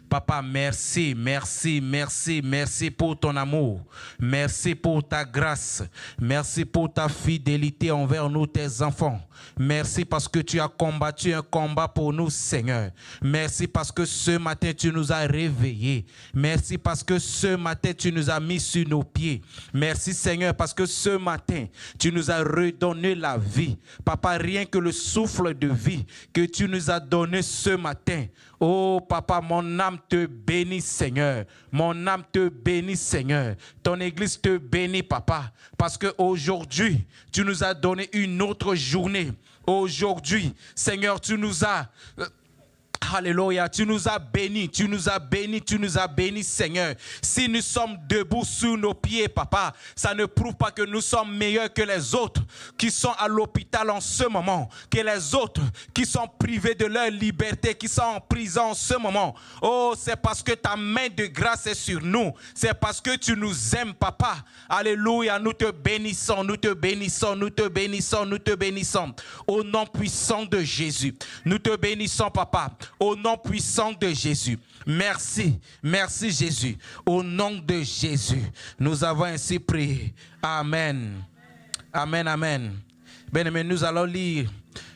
Papa, merci, merci, merci, merci pour ton amour. Merci pour ta grâce. Merci pour ta fidélité envers nous, tes enfants. Merci parce que tu as combattu un combat pour nous, Seigneur. Merci parce que ce matin, tu nous as réveillés. Merci parce que ce matin, tu nous as mis sur nos pieds. Merci, Seigneur, parce que ce matin, tu nous as redonné la vie. Papa, rien que le souffle de vie que tu nous as donné ce matin. Oh, Papa, mon âme te bénit, Seigneur. Mon âme te bénit, Seigneur. Ton église te bénit, Papa. Parce qu'aujourd'hui, tu nous as donné une autre journée. Aujourd'hui, Seigneur, tu nous as... Alléluia, tu nous as bénis, tu nous as bénis, tu nous as bénis, Seigneur. Si nous sommes debout sur nos pieds, Papa, ça ne prouve pas que nous sommes meilleurs que les autres qui sont à l'hôpital en ce moment, que les autres qui sont privés de leur liberté, qui sont en prison en ce moment. Oh, c'est parce que ta main de grâce est sur nous. C'est parce que tu nous aimes, Papa. Alléluia, nous te bénissons, nous te bénissons, nous te bénissons, nous te bénissons. Au nom puissant de Jésus, nous te bénissons, Papa. Au nom puissant de Jésus. Merci, merci Jésus. Au nom de Jésus, nous avons ainsi prié. Amen. Amen, amen. Bien-aimés, nous allons lire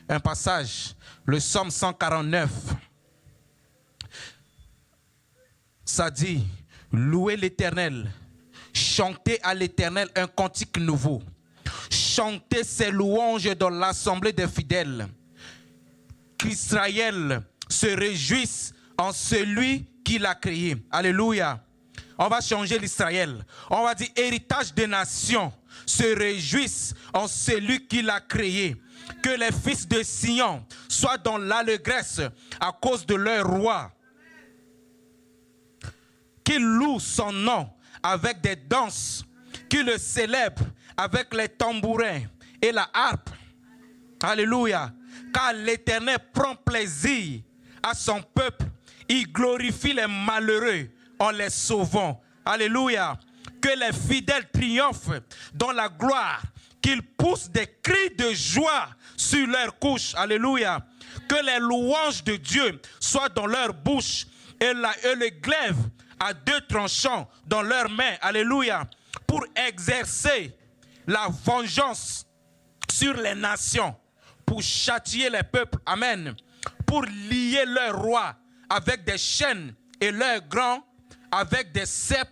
un passage, le Psaume 149. Ça dit, louez l'Éternel, chantez à l'Éternel un cantique nouveau. Chantez ses louanges dans l'assemblée des fidèles. Qu'Israël se réjouissent en celui qui l'a créé. Alléluia. On va changer l'Israël. On va dire héritage des nations se réjouissent en celui qui l'a créé. Que les fils de Sion soient dans l'allégresse à cause de leur roi. Qu'ils louent son nom avec des danses. Qu'ils le célèbrent avec les tambourins et la harpe. Alléluia. Car l'Éternel prend plaisir à son peuple, il glorifie les malheureux en les sauvant. Alléluia. Que les fidèles triomphent dans la gloire, qu'ils poussent des cris de joie sur leurs couches. Alléluia. Que les louanges de Dieu soient dans leur bouche et le glaive à deux tranchants dans leurs mains. Alléluia. Pour exercer la vengeance sur les nations, pour châtier les peuples. Amen. Pour lier leurs rois avec des chaînes et leurs grands avec des ceps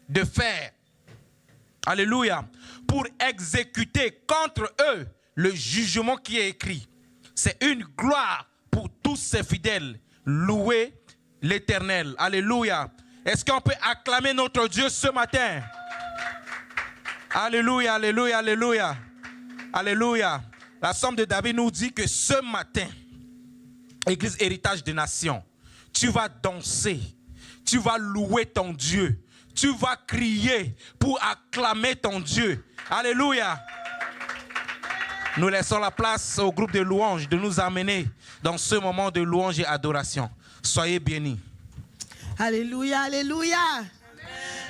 de fer. Alléluia. Pour exécuter contre eux le jugement qui est écrit. C'est une gloire pour tous ces fidèles. Louez l'Éternel. Alléluia. Est-ce qu'on peut acclamer notre Dieu ce matin? Alléluia, alléluia, alléluia. Alléluia. La Somme de David nous dit que ce matin, Église Héritage des Nations, tu vas danser, tu vas louer ton Dieu, tu vas crier pour acclamer ton Dieu. Alléluia. Nous laissons la place au groupe de louanges de nous amener dans ce moment de louange et adoration. Soyez bénis. Alléluia, alléluia.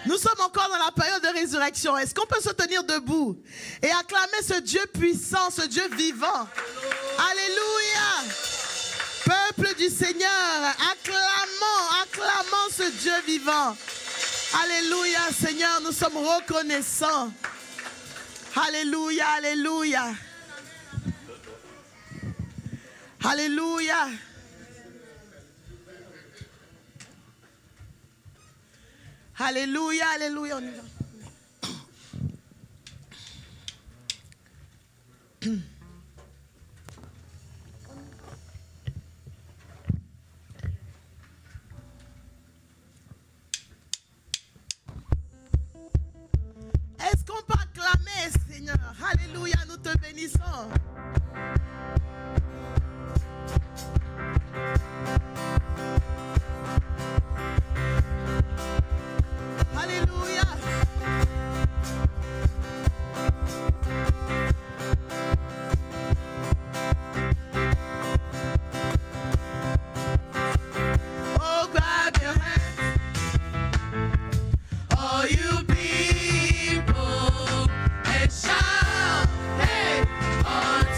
Nous sommes encore dans la période de résurrection. Est-ce qu'on peut se tenir debout et acclamer ce Dieu puissant, ce Dieu vivant? Alléluia. Peuple du Seigneur, acclamons ce Dieu vivant. Alléluia, Seigneur, nous sommes reconnaissants. Alléluia, alléluia. Alléluia. Alléluia, alléluia. On y va. Est-ce qu'on peut acclamer, Seigneur? Alléluia, nous te bénissons. Alléluia. Oh, grab your hands, all you people, and shout, hey, unto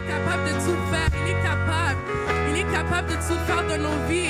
capable de tout faire. Il est capable. Il est capable de tout faire dans nos vies.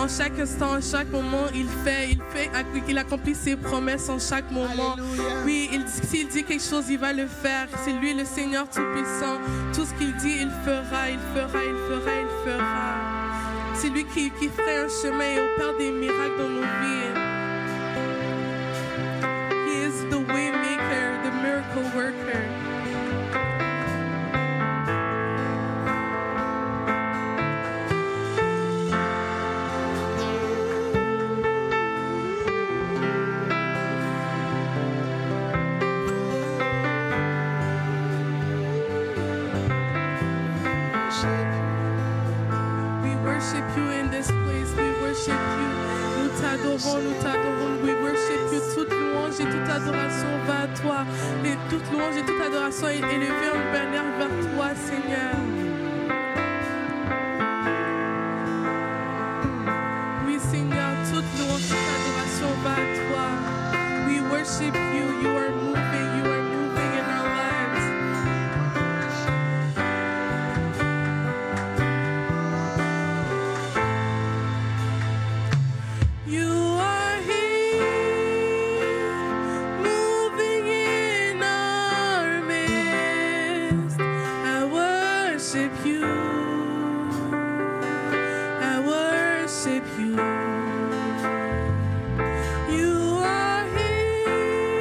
chaque instant, en chaque moment, il accomplit ses promesses en chaque moment. Alléluia. Oui, s'il dit quelque chose, il va le faire. C'est lui le Seigneur Tout-Puissant. Tout ce qu'il dit, il fera, il fera, il fera, il fera. C'est lui qui ferait un chemin et opère des miracles dans nos vies. He is the way maker, the miracle worker. Nous t'adorons, we worship you. Toute louange et toute adoration va à toi. Et toute louange et toute adoration est élevée en bénédiction vers toi, Seigneur. Oui, Seigneur, toute louange et toute adoration va à toi. We worship you. You are moving in our lives. You are here, moving in our midst. I worship you. I worship you. You are here,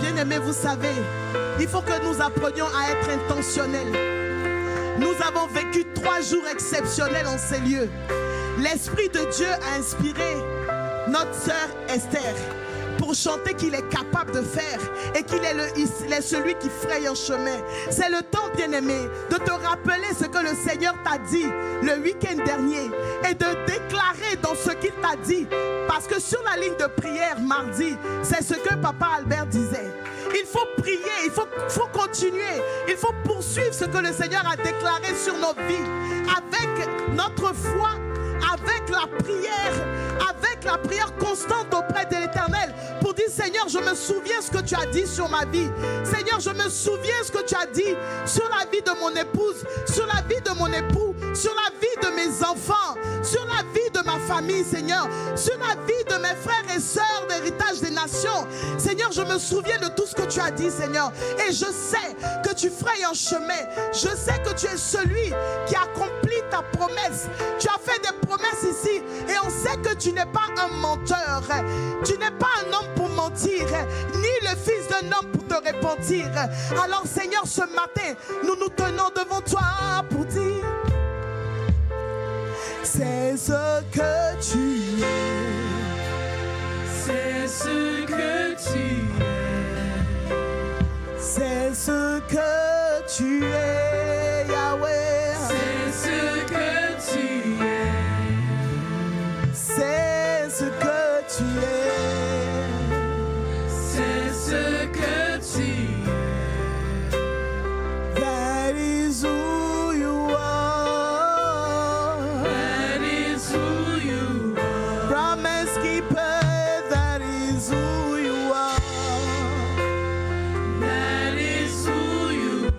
Bien-aimés, vous savez, il faut que nous apprenions à être intentionnels. Nous avons vécu 3 jours exceptionnels en ces lieux. L'Esprit de Dieu a inspiré notre sœur Esther pour chanter qu'il est capable de faire et qu'il est celui qui fraye un chemin. C'est le temps, bien-aimé, de te rappeler ce que le Seigneur t'a dit le week-end dernier et de déclarer dans ce qu'il t'a dit. Parce que sur la ligne de prière mardi, c'est ce que Papa Albert disait. Il faut prier, il faut continuer, il faut poursuivre ce que le Seigneur a déclaré sur nos vies avec notre foi, avec la prière constante auprès de l'Éternel pour dire: Seigneur, je me souviens ce que tu as dit sur ma vie. Seigneur, je me souviens ce que tu as dit sur la vie de mon épouse, sur la vie de mon époux, sur la vie de mes enfants, sur la vie de ma famille, Seigneur, sur la vie de mes frères et sœurs d'héritage des nations. Seigneur, je me souviens de tout ce que tu as dit, Seigneur, et je sais que tu frayes un chemin. Je sais que tu es celui qui accomplit ta promesse. Tu as fait des promesses ici et on sait que tu n'es pas un menteur. Tu n'es pas un homme pour mentir, ni le fils d'un homme pour te repentir. Alors, Seigneur, ce matin, nous nous tenons devant toi pour dire: c'est ce que tu es. C'est ce que tu es. C'est ce que tu es, Yahweh. C'est ce que tu es. C'est ce que tu es. C'est ce que tu es. That is who you are. That is who you are. Promise keeper, that is who you are. That is who you are.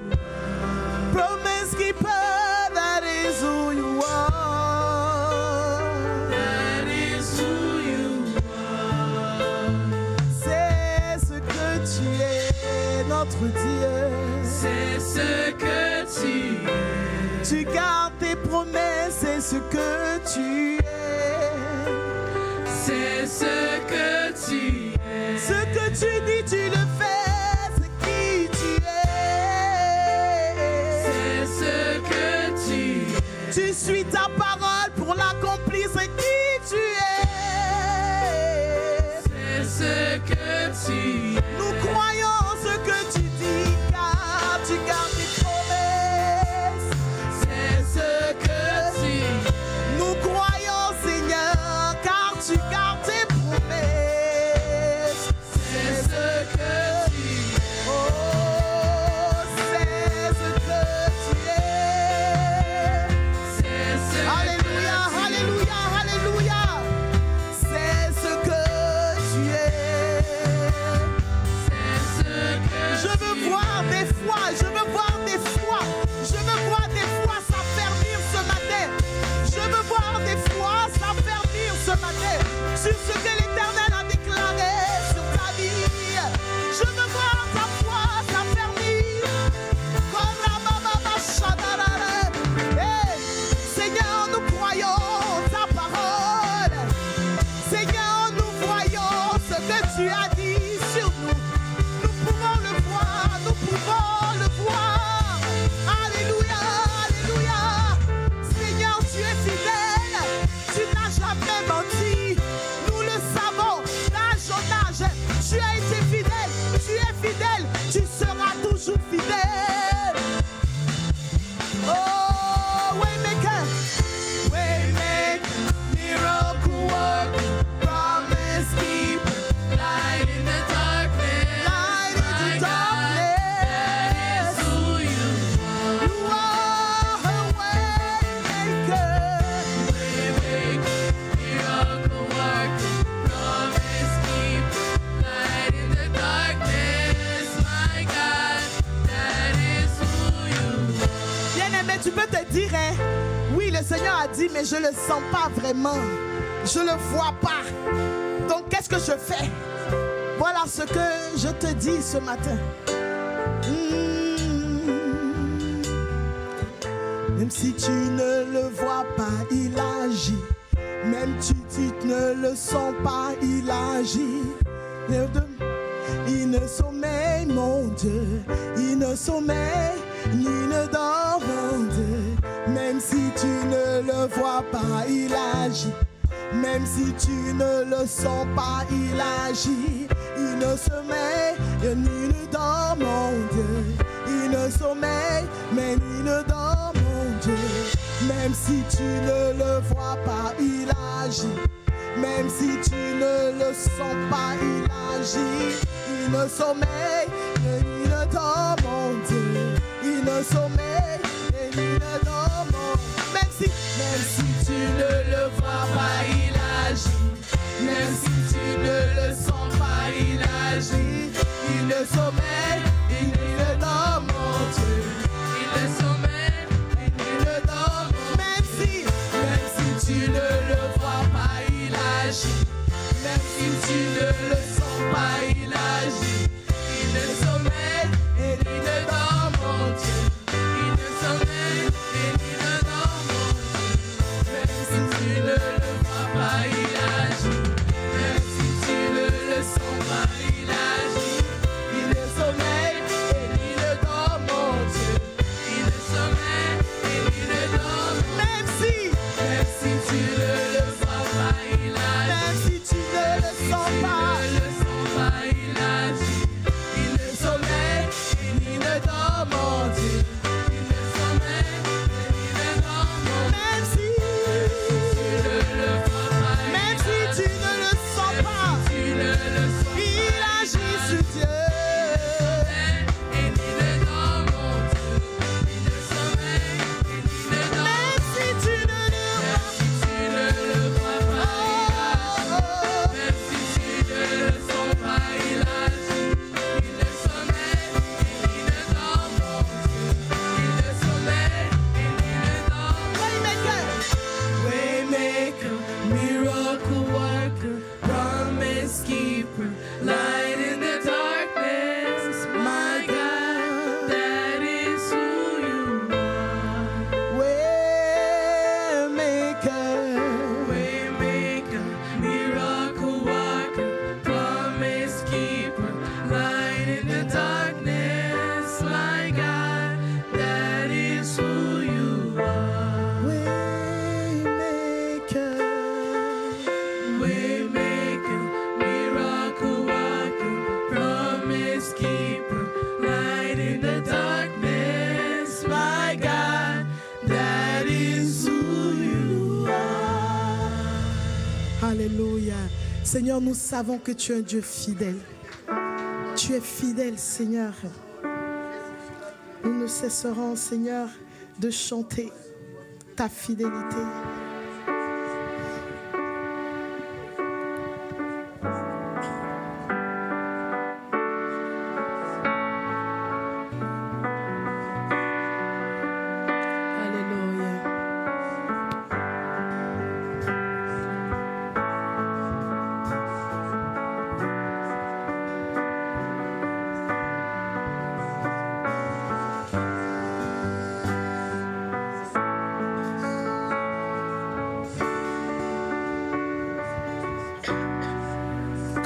Promise keeper, that is who you are. That is who you are. C'est ce que tu es, notre Dieu. C'est ce que tu es. Tu gardes tes promesses, c'est ce que tu es. C'est ce que tu es. Ce que tu dis, tu le fais, c'est qui tu es. C'est ce que tu es. Tu suis ta parole pour l'accomplir, c'est qui tu es. C'est ce que tu es. Nous croyons ce que tu dis, car tu gardes tes promesses. C'est ce que tu es. Nous croyons, Seigneur, car tu gardes tes promesses. C'est ce que tu es. Oh, c'est ce que tu es. C'est ce que Alléluia, Alléluia, Alléluia. C'est ce que tu es. C'est ce que je veux voir des fois, je veux voir des fois, je veux voir des fois s'affermir ce matin. Je veux voir des fois s'affermir ce matin sur ce que l'Éternel a déclaré sur ta vie. Je veux voir ta foi s'affermir comme la Baba Shadarare. Hey, Seigneur, nous croyons ta parole. Seigneur, nous voyons ce que tu as dit sur nous. Nous pouvons le voir, nous pouvons le voir. Alléluia, Alléluia. Seigneur, tu es fidèle. Tu n'as jamais menti. Nous le savons. D'âge en âge, tu as été fidèle. Tu es fidèle. Tu seras toujours fidèle. Oh, Waymaker. Waymaker, miracle worker, promise keeper, light in the darkness. Light in the darkness. That is who you are. You are a waymaker. Waymaker, miracle worker, promise keeper, light in the darkness. My God, that is who you are. Bien-aimé, tu peux te dire, hein, oui, le Seigneur a dit, mais je le sens pas vraiment. Je le vois pas. Donc, qu'est-ce que je fais? Voilà ce que je te dis ce matin. Même si tu ne le vois pas, il agit. Même si tu ne le sens pas, il agit. Il ne sommeille mon Dieu, il ne sommeille ni ne dort, mon Dieu. Même si tu ne le vois pas, il agit. Même si tu ne le sens pas, il agit. Il ne sommeille ni ne dort, mon Dieu. Il ne sommeille, mais ni ne dort, mon Dieu. Même si tu ne le vois pas, il agit. Même si tu ne le sens pas, il agit. Il ne sommeille, ni ne dort, mon Dieu. Il ne sommeille, et ni ne dort, mon Dieu. Même si tu ne le vois pas, il agit. Même si tu ne le sens pas, il agit. Il ne sommeille, et ni ne dort, mon Dieu. Il ne sommeille, et ni ne dort, mon Dieu. Même si tu ne le vois pas, il agit. Même si tu ne le sens pas, il agit. Il ne sommeille et il ne dort, mon Dieu. Il ne sommeille et il ne dort, mon Dieu. Même si tu ne le vois pas, il agit. Même si tu ne le sens pas, il agit. Il ne sommeille et il ne dort, mon Dieu. Il ne sommeille et il ne dort. Même si tu ne le vois pas, il agit. Même si tu ne le sens pas, il agit. Il ne sommeille et il ne dort, mon Dieu. Il ne sommeille et il ne dort, mon Dieu. Même si tu ne le vois pas, même si tu ne le sens pas, il agit sur Dieu. Et il ne dort, mon Dieu. Il ne sommeille et il ne dort. Même si tu ne le vois pas, même si tu ne le sens pas, il agit. Il ne sommeille et il ne dort, mon Dieu. Il ne sommeille et il ne dort. Waymaker, miracle worker, promise keeper, light in the darkness. My God, that is who you are. Waymaker, miracle worker, promise keeper, light in the darkness. My God, that is who you are. Waymaker, miracle worker, promise keeper, light in the darkness. My God, that is who you are. Alléluia. Seigneur, nous savons que tu es un Dieu fidèle. Tu es fidèle, Seigneur. Nous ne cesserons, Seigneur, de chanter ta fidélité. Alléluia.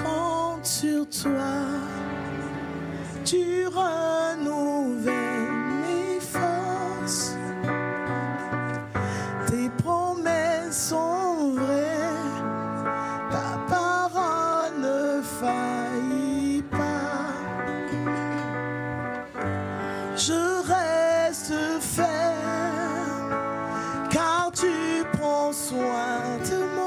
Compte sur toi, tu renouvelles mes forces. Tes promesses sont vraies, ta parole ne faillit pas. Je reste ferme, car tu prends soin de moi.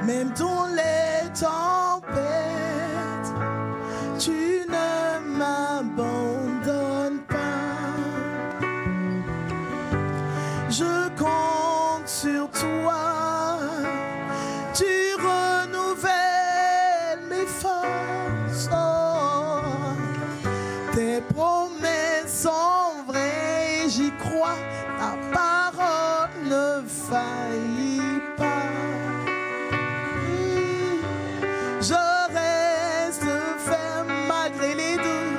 Même dans les tempêtes, tu ne m'abandonnes pas. Je compte sur toi, tu renouvelles mes forces. Oh, tes promesses sont vraies, j'y crois, ta parole ne faillit pas. Je reste ferme malgré les doutes.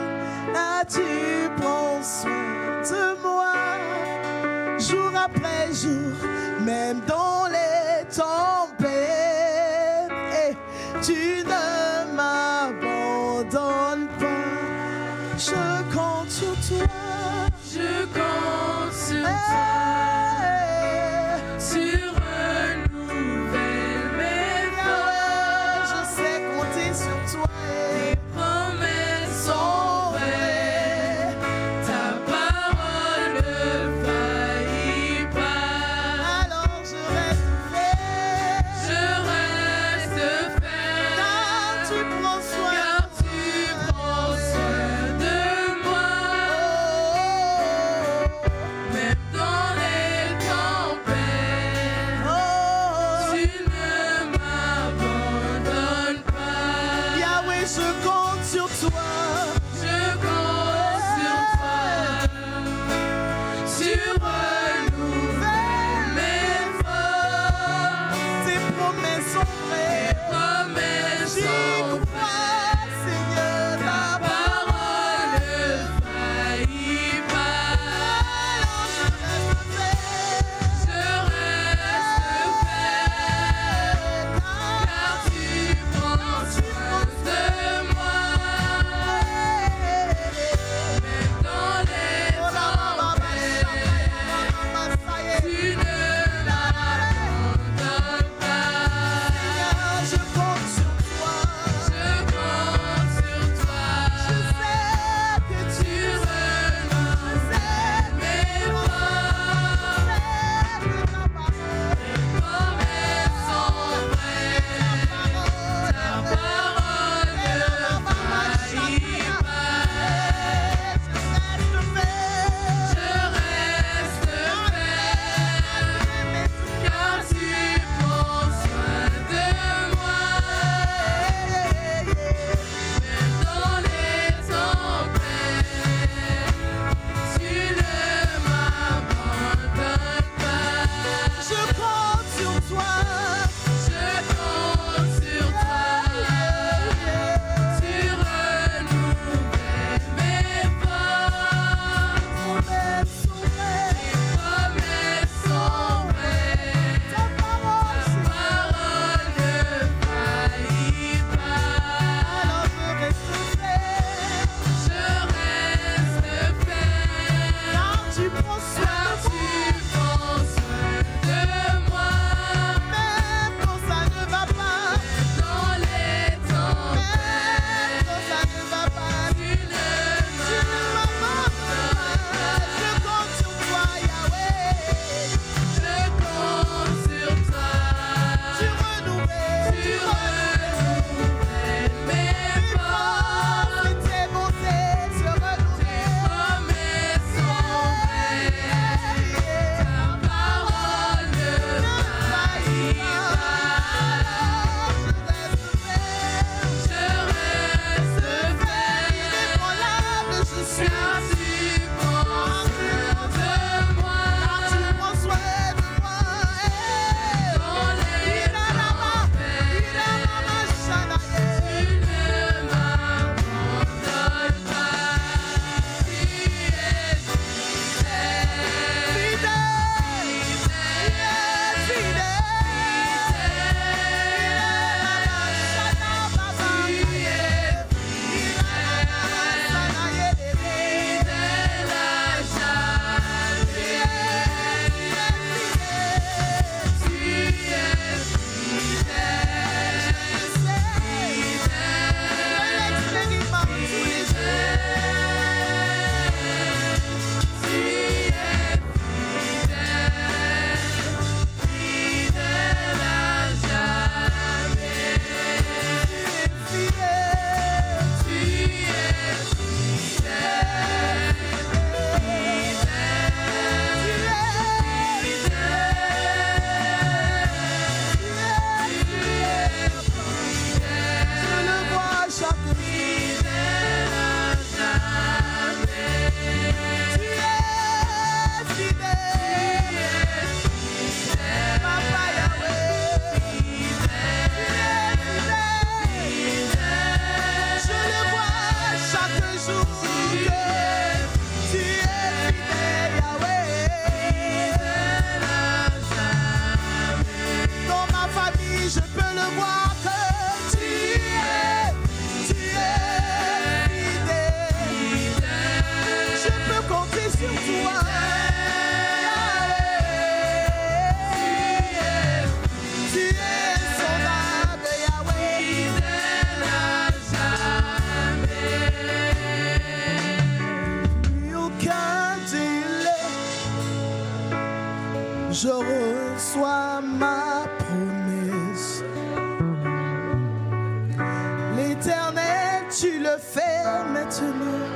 Ah, tu prends soin de moi, jour après jour, même dans les tempêtes. Et tu ne m'abandonnes Je compte sur toi. Tu renouvelles mes forces. Je sais compter sur toi. Tes promesses sont vraies. Ta parole ne faillit pas. Alors je reste fait. Je reste ferme. Car tu prends soin. Car tu prends soin de moi. Même dans les tempêtes, tu ne m'abandonnes pas. Yahweh, je compte sur toi. Je compte sur toi. Tu renouvelles mes forces. Tes promesses sont vraies. Promesses J'y sont crois, Seigneur, ta parole ne faillit pas. parole, je reste fait. Je reste ferme, car tu prends soin de moi. Même dans les tempêtes, tu ne m'abandonnes pas. Je compte sur toi. Je compte sur toi. Je sais que Tu renouvelles mes forces. Tes promesses sont vraies. Ta parole ne faillit pas. Je reste ferme, car tu prends soin de moi. Même dans les tempêtes, tu ne m'abandonnes pas. Je compte sur toi. Je compte sur toi. Tu renouvelles mes forces. Promesses sont vraies. Tes promesses sont vraies. Ta parole, Parole ne faillit pas. alors je reste fait. Je reste ferme, Car tu prends soin car de tu prends soin de moi. même quand ça ne va pas. Dans les Même quand tempêtes, ça ne va pas. tu ne Tu ne m'abandonnes pas. Je compte sur toi, Yahweh. Je compte sur toi. Tu renouvelles. Tu renouvelles mes forces. Et tes bontés se Tes renouvellent. promesses sont vraies. Ta parole ne faillit pas. Je reste ferme, Inébranlable, je suis. car tu prends soin de moi. Tu prends soin de moi. Dans les tempêtes, tu ne m'abandonnes pas. Tu es sur toi. le fais maintenant.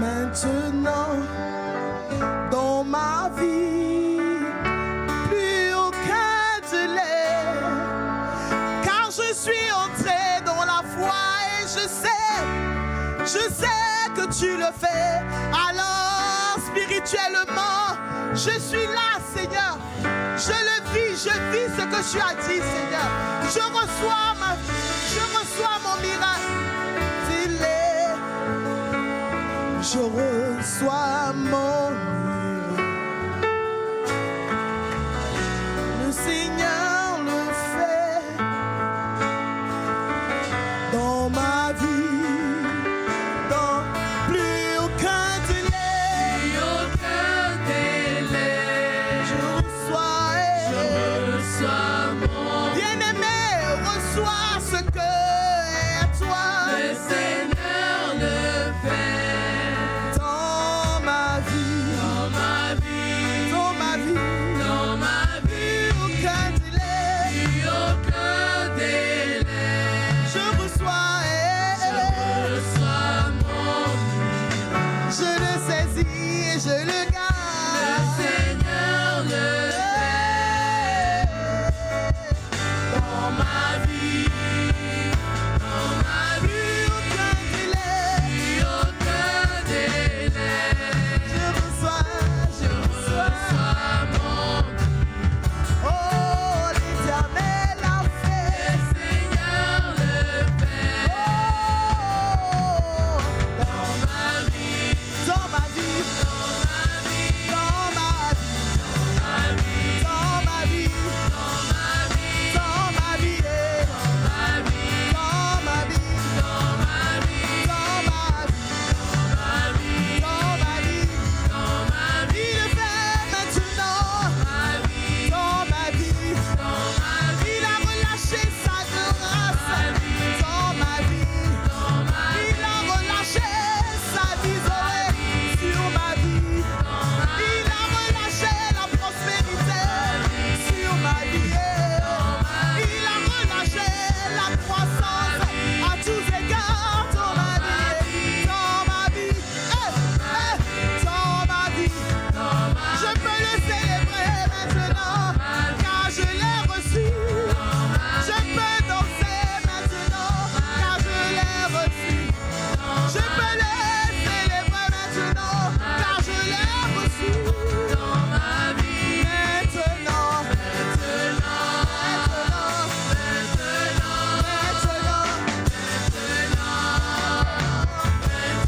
Maintenant, dans ma vie, plus aucun délai. Car je suis entré dans la foi et je sais que tu le fais. Alors, spirituellement, je suis là, Seigneur. Je le vis ce que tu as dit, Seigneur. Je reçois mon miracle. Dis-le. Je reçois mon miracle. Le Seigneur le fait dans ma vie, dans plus aucun délai. Plus aucun délai. Je reçois mon bien-aimé, reçois ce que est à toi. Le Seigneur le fait Dans ma vie, dans ma vie, dans ma vie, dans ma vie. plus aucun délai. Plus aucun délai. Je reçois, mon je le saisis et je le Le garde. Seigneur le fait dans ma vie, dans ma vie. Plus aucun délai. Plus aucun délai. Je reçois mon Oh, l'Éternel a Le fait. Seigneur le fait Oh, dans ma vie, dans ma vie, dans ma vie, dans ma vie, dans ma vie, dans ma vie, dans ma vie, dans ma vie, dans ma vie, dans ma vie, dans ma vie, dans ma vie, dans ma vie, dans ma vie. dans ma vie, Il le fait maintenant ma vie, dans ma vie. dans ma vie, Il a relâché sa grâce dans ma vie. dans ma vie, Il a relâché sa vie Zoé sur ma vie. Il a relâché la prospérité sur ma vie. Il a relâché la croissance à tous égards dans ma vie. Dans ma vie. Dans ma vie. Je peux le célébrer maintenant car je l'ai reçu. Je peux danser maintenant car je l'ai reçu. Je peux le célébrer maintenant car je l'ai reçu. dans ma vie,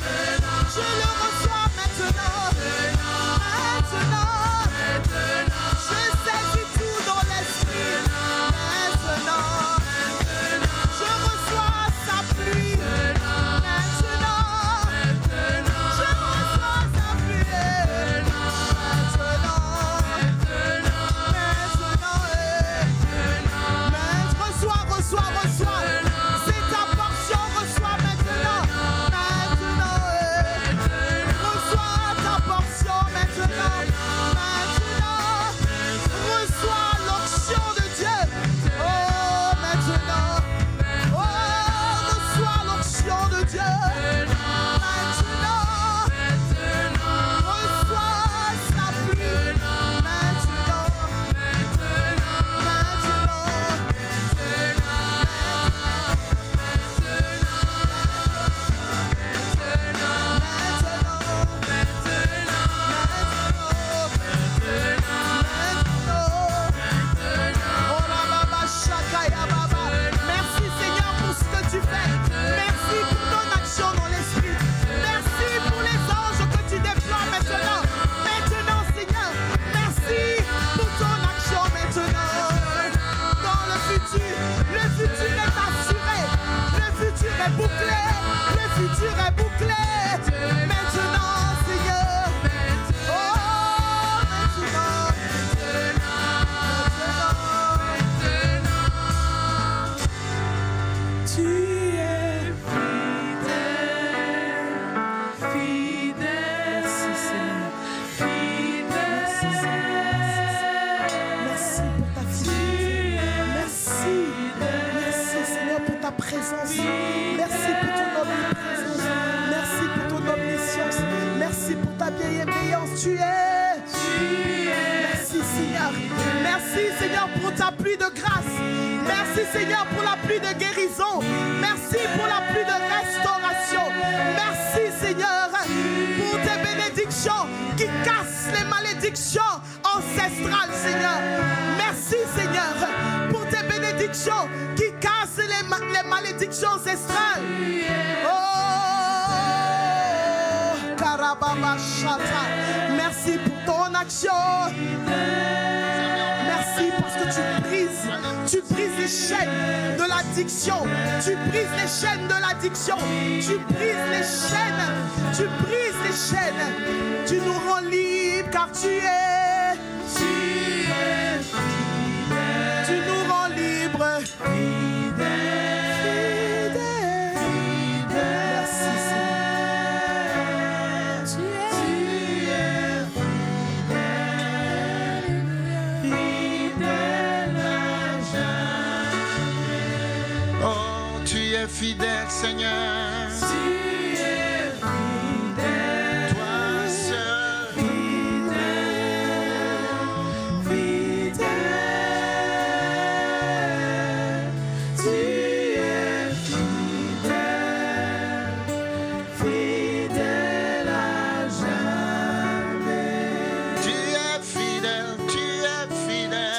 Maintenant, je le reçois maintenant. Je saisis tout dans l'esprit. Maintenant, je reçois sa pluie. Maintenant, je reçois sa pluie. Maintenant, reçois. C'est ta portion, reçois maintenant. Reçois ta portion maintenant. Reçois l'onction de Dieu. Oh, maintenant. Oh, reçois l'onction de Dieu. Maintenant. Reçois sa pluie. Maintenant. Merci Seigneur pour ce que tu fais. Merci pour ton action dans l'esprit. Merci pour les anges que tu déploies maintenant. Maintenant Seigneur, merci pour ton action maintenant. Dans le futur est assuré. Le futur est bouclé. Le futur est bouclé. Maintenant Seigneur. Oh, maintenant. Tu es fidèle, merci pour ta fidélité. Merci Seigneur pour ta présence. Merci pour ton omniprésence. Merci pour ton omniscience. Merci pour ta bienveillance. Tu es. Merci Seigneur. Merci Seigneur pour ta pluie de grâce. Merci Seigneur pour la pluie de guérison. Merci pour la pluie de restauration. Merci Seigneur pour tes bénédictions qui cassent les malédictions ancestrales, Seigneur. Merci Seigneur pour tes bénédictions qui cassent les malédictions ancestrales. Oh, Karababa Shata. Merci pour ton action. Merci parce que tu brises les chaînes de l'addiction. Tu brises les chaînes de l'addiction. Tu brises les chaînes. Tu brises les chaînes. Tu nous rends libres car tu es. Tu nous rends libres. Merci fidèle Seigneur, tu es fidèle, toi seul, fidèle, tu es fidèle, fidèle à jamais. Tu es fidèle, tu es fidèle.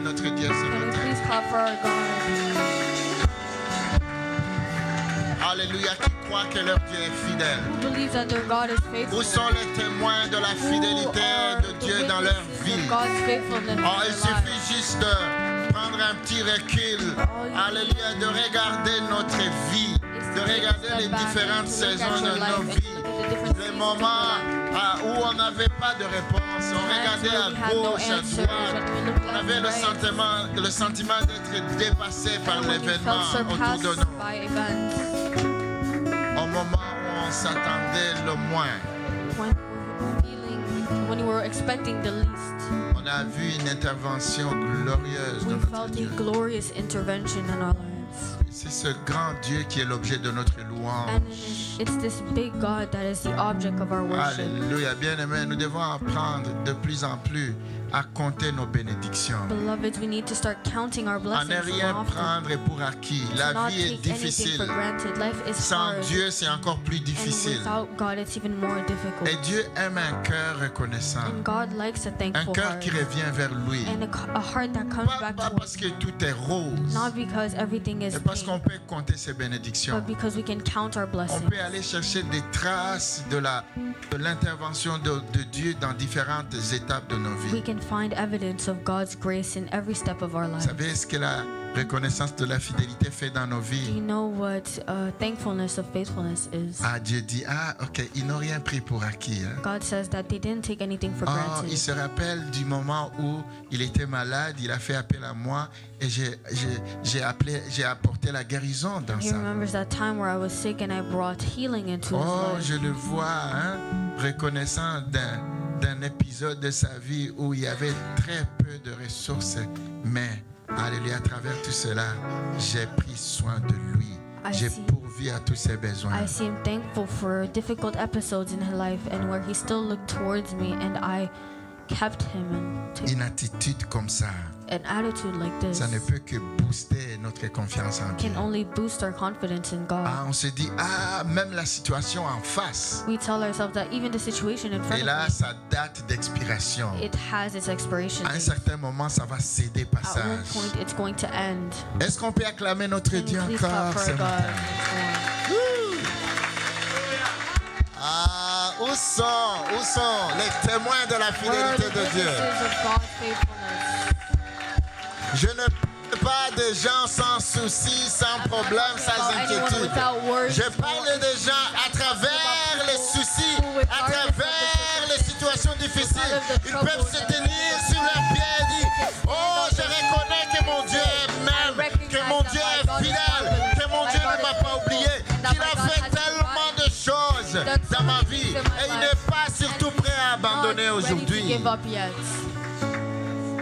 Notre Dieu ce matin. Alléluia, qui croit que leur Dieu est fidèle? Où sont les témoins de la fidélité de Dieu dans leur vie? Oh, il suffit juste prendre un petit recul, alléluia, de regarder notre vie, de regarder les différentes saisons de nos vies, les moments où on n'avait pas de réponse, on regardait à gauche, à droite, on avait le sentiment d'être dépassé par l'événement autour de nous. Au moment où on s'attendait le moins, when we were expecting the least, on a vu une intervention glorieuse de we notre felt Dieu. a glorious intervention in our lives. C'est ce grand Dieu qui est l'objet de notre And louange. it's this big God that is the object of our worship. Alléluia, bien-aimés, nous devons apprendre de plus en plus à compter nos bénédictions. Beloveds, we need to start counting our À blessings ne more rien often. prendre pour acquis. To La not vie est take anything difficile. for granted. Life is Sans hard. Dieu, c'est encore plus And difficile. without God, it's even more difficult. Et Dieu aime un cœur reconnaissant. And God likes a Un thankful cœur heart. qui revient vers lui. And a heart that comes Pas back to parce us. que tout est rose, Not because everything is mais parce qu'on pain, peut compter ses bénédictions. but because we can count our On blessings. peut aller chercher des traces de l'intervention de Dieu dans différentes étapes de nos We vies. can find evidence of God's grace in every step of our Vous life. savez ce que la reconnaissance de la fidélité fait dans nos Do you vies? know what thankfulness of faithfulness is? Ah, Dieu dit, ok, ils n'ont rien pris pour acquis. Hein. God says that they didn't take anything for Oh, granted. il se rappelle du moment où il était malade, il a fait appel à moi et j'ai apporté la guérison dans He sa vie. remembers that time where I was sick and I brought healing into his Oh, life. je le vois, hein, reconnaissant d'un épisode de sa vie où il y avait très peu de ressources, mais alléluia, à travers tout cela, j'ai pris soin de lui. I J'ai see. pourvu à tous ses besoins. I see him thankful for difficult episodes in his life and where he still looked towards me and I kept him and took Une attitude comme ça, an attitude like this ça ne peut que booster notre confiance en Dieu. can only boost our confidence in God. On se dit, même la situation en face. We tell ourselves that even the situation in front Et of là, me, sa date d'expiration. it has its expiration À un date. certain moment, ça va céder At one passage. point, it's going to end. Est-ce qu'on peut acclamer notre Can Dieu you please clap encore for ce our God? matin? Où sont les témoins de la Where are the fidélité de Dieu? witnesses of God's faithfulness? Je ne parle pas de gens sans soucis, sans problème, sans About anyone inquiétude. without worries. Je parle des gens à travers les soucis, à travers les situations difficiles. Ils peuvent se tenir sur leurs pieds et dire, oh, je reconnais que mon Dieu m'aime, que mon Dieu est fidèle, que mon Dieu ne m'a pas oublié, qu'il a fait tellement de choses dans ma vie et il n'est pas surtout prêt à abandonner Not ready to aujourd'hui. give up yet.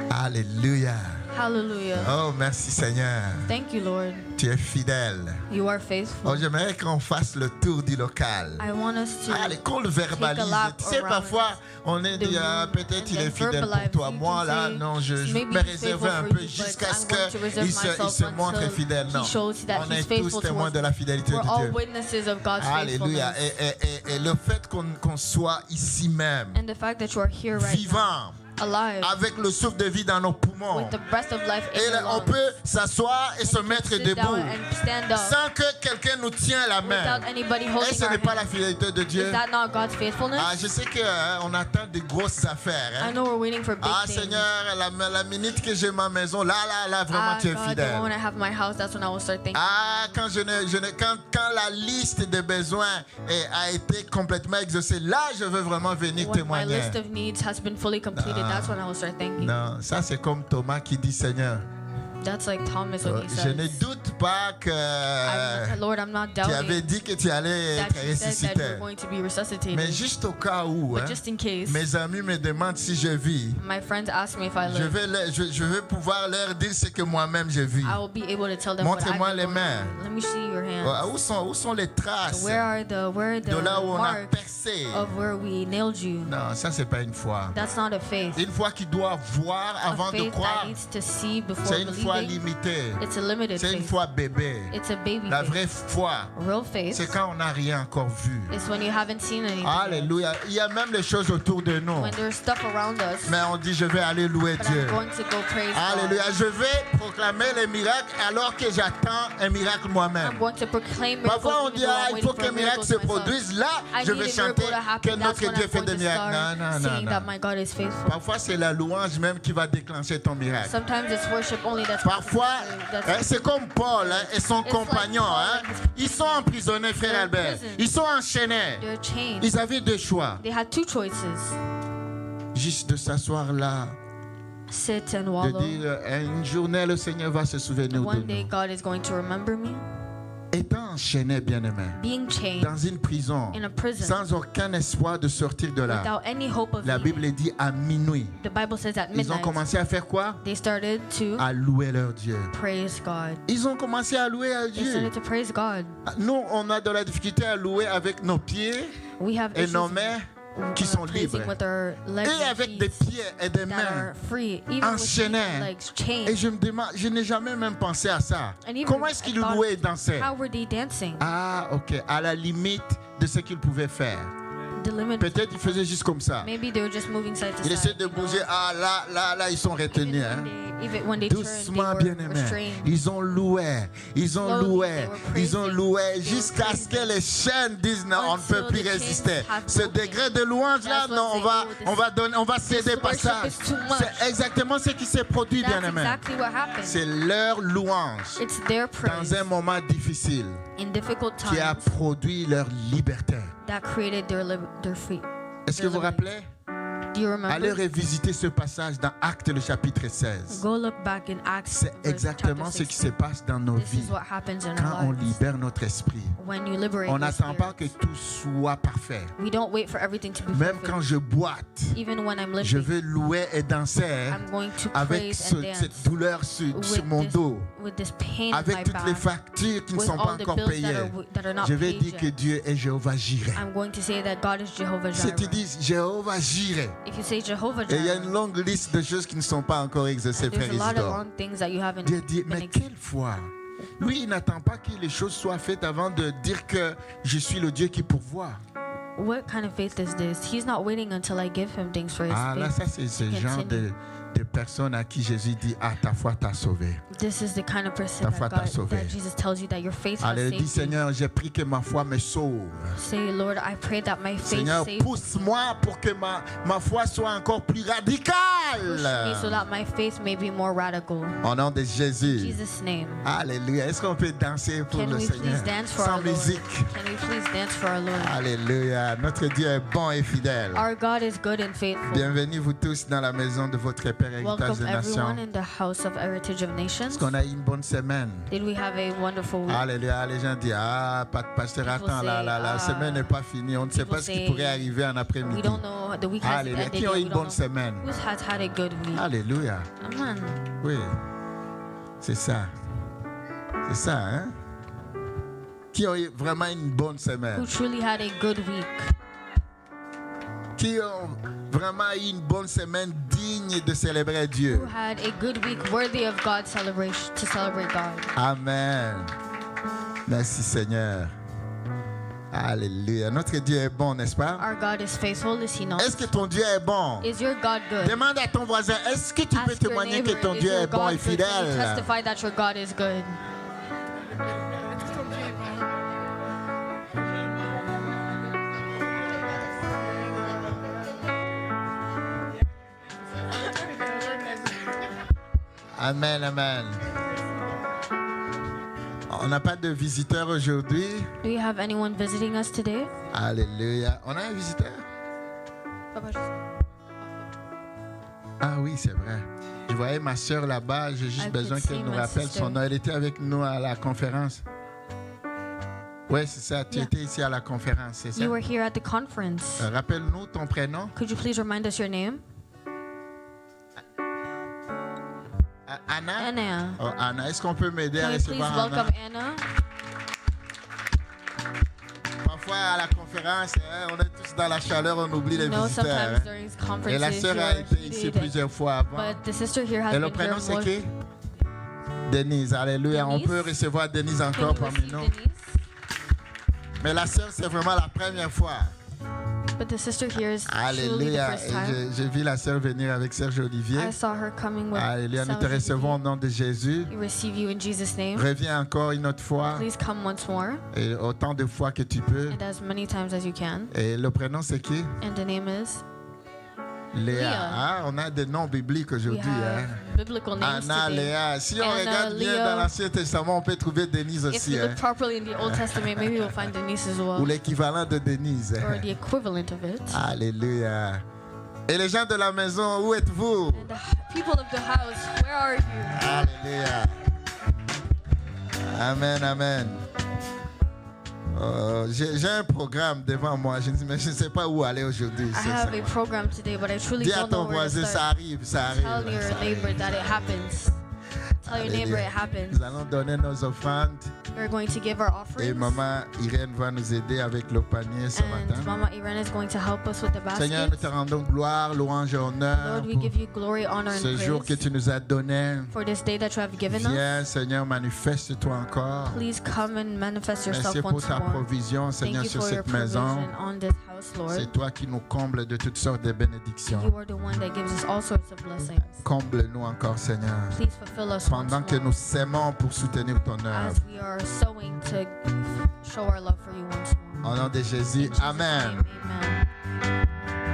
Alléluia. Hallelujah. Oh, merci Seigneur. Thank you, Lord. Tu es fidèle. You are faithful. Oh, j'aimerais qu'on fasse le tour du local. I want us to Allez, qu'on le verbalise. take a lap Tu sais, around parfois, on est the dit, room peut-être il and est then fidèle pour verbalize. toi. You Moi, can là, say, non, je maybe me he's réserve faithful un for peu you, jusqu'à but ce I'm going to reserve qu'il se myself montre until fidèle. Non, he shows that on he's est faithful tous témoins towards de la fidélité We're de all Dieu. witnesses of God's Alléluia. faithfulness. Et le fait qu'on soit ici même, And the fact that you are here right vivant, now, alive, avec le souffle de vie dans nos poumons, with the breath of life in et your là, on lungs, peut s'asseoir et se mettre sit debout down and stand up sans que quelqu'un nous tienne la main. without anybody Et holding ce our n'est pas la hand. fidélité de Dieu. Is that not God's faithfulness? Je sais qu'on attend de grosses affaires. I know we're waiting for big things. Seigneur, la minute que j'ai ma maison, là, vraiment, tu es God, the fidèle. moment I have my house, that's when I will start thinking. Quand la liste des besoins a été complètement exaucée, là, je veux vraiment venir When my témoigner. list of needs has been fully completed, that's when I will start thinking. Non, ça c'est comme Thomas qui dit, Seigneur, That's like Thomas when he je ne says, doute pas que Lord, I'm not tu avais doubting dit que tu allais être that you said that ressuscité. you're going to be resuscitated. Mais juste au cas où, But just in case, mes amis me demandent si je vis, my friends ask me if I live, je vais pouvoir leur dire ce que moi-même j'ai vu. I will be able to tell them what I've Montrez-moi been les going mains. through. Let me see your hands. Où sont les traces Where are the de là où on a marks percé? of where we nailed you? Non, ça c'est pas une foi. That's not a faith. Une foi qui doit voir avant A de faith croire. that needs to see before C'est une foi believing. limitée. It's a limited C'est une faith. foi bébé. It's a baby La faith. vraie foi, Real faith c'est quand on n'a rien encore vu. is when you haven't seen anything yet. Alléluia. Il y a même les choses autour de nous. When there's stuff around us, Mais on dit, je vais aller louer but Dieu. I'm going to go praise Alléluia. God. Je vais proclamer les miracles alors que j'attends un miracle moi-même. I'm going to proclaim miracles Parfois on even dit, though I'm il faut waiting for qu'un a miracle miracle se myself. produise. Là, I je need vais a chanter miracle to que happen. That's notre when Dieu I'm fait going des to miracles. start Non. saying that my God is faithful. Parfois c'est la louange même qui va déclencher ton miracle. Sometimes it's worship only that's Parfois, c'est comme Paul et son compagnon. Ils sont emprisonnés, frère Albert. Ils sont enchaînés. Ils avaient deux choix. They had two choices. Juste de s'asseoir là, Sit and de wallow. dire une journée le Seigneur va se souvenir One de day nous. God is going to remember me. Étant enchaîné, bien-aimé, Being chained dans une prison, in a prison sans aucun espoir de sortir de là, without any hope of la Bible leaving. dit à minuit, The Bible says at ils ont midnight commencé à faire quoi? they started to À louer leur Dieu. praise God. Ils ont commencé à louer à They Dieu. started to praise God. Nous, on a de la difficulté à louer avec nos pieds We have et issues nos mains qui sont praising libres. with our legs Et and avec des feet pieds et des that mains are free, even with feet and enchaînés. legs Et chained. je me demande, je n'ai jamais même pensé à ça. And even Comment est-ce qu'ils I thought, louaient et dansaient? How were they dancing? Ah, ok, à la limite de ce qu'ils pouvaient faire. The limit. Peut-être ils faisaient juste comme ça. Maybe they were just moving side to Ils essaient side. de bouger. Ah, là, ils sont retenus. Hein. Even when they turned, Doucement, they were bien-aimés. restrained. Ils ont loué, ils ont Slowly, loué, they were ils ont praising. loué They were jusqu'à ce que les chaînes disent non, on ne Until peut plus the chains résister. have Ce broken. degré de louange là, That's what non, they do. on va céder this worship passage. is too much. C'est exactement ce qui s'est produit, That's bien-aimés. exactly what happened. C'est leur louange It's their praise dans un moment difficile in difficult qui a times produit leur liberté. that created their free. Est-ce que vous vous rappelez? Do you Allez remember? revisiter ce passage dans Actes le chapitre 16. Go look back in Acts. C'est exactement ce qui se passe dans nos This vies is what happens in quand our on lives. libère notre esprit. When you liberate On your n'attend pas spirit. que tout soit parfait. We don't wait for everything to be Même perfect. quand je boite, Even when I'm je living, veux louer et danser I'm going to avec praise and cette dance douleur sur mon dos, with this pain in my avec toutes les back. factures qui ne With sont pas all the encore bills payées. that are not Je vais paid dire que yet. Dieu est Jéhovah Jireh. I'm going to say that God is Jehovah Si tu Jireh. dis Jéhovah Jireh, If you say Jehovah et il y a Jireh, une longue liste de choses qui ne sont pas encore exaucées, and there's frères a et lot of sœurs. wrong things that you haven't Dieu dit, been mais quelle foi? Lui, il n'attend pas que les choses soient faites avant de dire que je suis le Dieu qui pourvoit. What kind of faith is this? He's not waiting until I give him things for his Ah, là, faith. ça, c'est ce to genre continue. de personnes à qui Jésus dit, ah, ta foi t'a sauvé. This is the kind of person Ta foi t'a sauvé. that Jesus tells you that your faith has Allez, saved dis, you. Seigneur, j'ai pris que ma foi me sauve. Say, Lord, I pray that my faith Seigneur, saves me. pousse-moi pour que ma foi soit encore plus radicale. Push me so that my faith may be more radical. Au nom de In Jésus. Jesus' name. Alléluia. Est-ce qu'on peut danser pour Can le we Seigneur please dance for sans our Lord? musique? Can we please dance for our Lord? Alléluia. Notre Dieu est bon et fidèle. Our God is good and faithful. Bienvenue vous tous dans la maison de votre Père Héritage Welcome des Nations. everyone in the house of Heritage of Nations. Est-ce qu'on a eu une bonne semaine? Did we have a wonderful week? Alléluia. Les gens disent, ah, pasteur, People attends, say, la semaine n'est pas finie. On ne sait people pas ce qui say, pourrait arriver en We après-midi. don't know. The week hasn't Alléluia. ended Qui yet. a eu We une don't bonne know semaine? who has had a good week. Alléluia. Amen. Oui. C'est ça. C'est ça, hein? Qui a eu vraiment une bonne semaine? Who truly had a good week? Qui ont vraiment eu une bonne semaine digne de célébrer Dieu? Who had a good week worthy of God's celebration, to celebrate God? Amen. Merci Seigneur. Alléluia. Notre Dieu est bon, n'est-ce pas? Our God is faithful, is He not? Est-ce que ton Dieu est bon? Is your God good? Demande à ton voisin, est-ce que tu peux Ask your témoigner que neighbor, ton is Dieu your est bon God et good? Can you fidèle? testify that your God is good? Amen, amen. On n'a pas de visiteurs aujourd'hui. Do you have anyone visiting us today? Alléluia. On a un visiteur? Ah oui, c'est vrai. Je voyais ma soeur là-bas. J'ai juste I besoin could qu'elle see nous my rappelle sister. son nom. Elle était avec nous à la conférence. Oui, c'est ça. Tu Yeah. étais ici à la conférence, c'est ça? You were here at the conference. Rappelle-nous ton prénom. Could you please remind us your name? Anna? Anna. Oh, Anna. Est-ce qu'on peut m'aider à Can we please recevoir Anna? welcome Anna? Parfois à la conférence, hein, on est tous dans la chaleur, on oublie les You know, visiteurs. sometimes Hein. during Et la conferences, sœur you a are été ici heated. plusieurs fois avant. But the sister here has Et le been prénom here c'est more. qui? Denise. Alléluia. On Denise. peut recevoir Denise Can encore we parmi receive nous. Denise? Mais la sœur, c'est vraiment la première fois. But the sister here is truly the Alléluia. first Et time. j'ai vu la sœur venir avec Serge Olivier. I saw her coming with Alléluia. Nous te Serge recevons au Olivier. nom de Jésus. We receive you in Jesus' name. Reviens encore une autre fois. Please come once more Et autant de fois que tu peux. and as many times as you can. Et le prénom c'est qui? And the name is Léa. Ah, on a des noms bibliques We aujourd'hui. Hein. have biblical names Anna, today. Léa. Si on Anna, regarde bien Leah. dans l'Ancien Testament, on peut trouver Denise If aussi. we Hein. look properly in the Old Testament, maybe we'll find Denise as Ou well, l'équivalent de Denise. or the equivalent of it. Alléluia. Et les gens de la maison, où êtes-vous? And the people of the house, where are you? Alléluia. Amen, amen. J'ai un programme devant moi, mais je ne sais pas où aller aujourd'hui. I have a program today, but I truly Dis à don't know ton where to voisin, ça start. arrive, ça Tell arrive. your ça neighbor arrive. that it happens. Tell your neighbor it Alléluia. happens. Nous allons donner nos offrandes We're going to give our et offerings, maman Irène va nous aider avec le panier ce and matin. Mama Irene is going to help us with the Seigneur, nous te baskets. rendons gloire, louange et honneur Lord, we pour give you glory, honor, and ce jour que praise tu nous as donné. for this day that you have given us. Viens, Seigneur, manifeste-toi encore. Please come and manifest yourself Merci pour once ta more. provision, Thank Seigneur, you sur for your cette maison. provision on this house, Lord. C'est toi qui nous combles de toutes sortes de bénédictions. You are the one that gives us all sorts of blessings. Comble-nous encore, Seigneur, Please fulfill us once pendant que more nous s'aimons pour soutenir ton œuvre. as we are sowing to show our love for you once more. Au nom de Jésus, In Jesus' Amen. name, amen.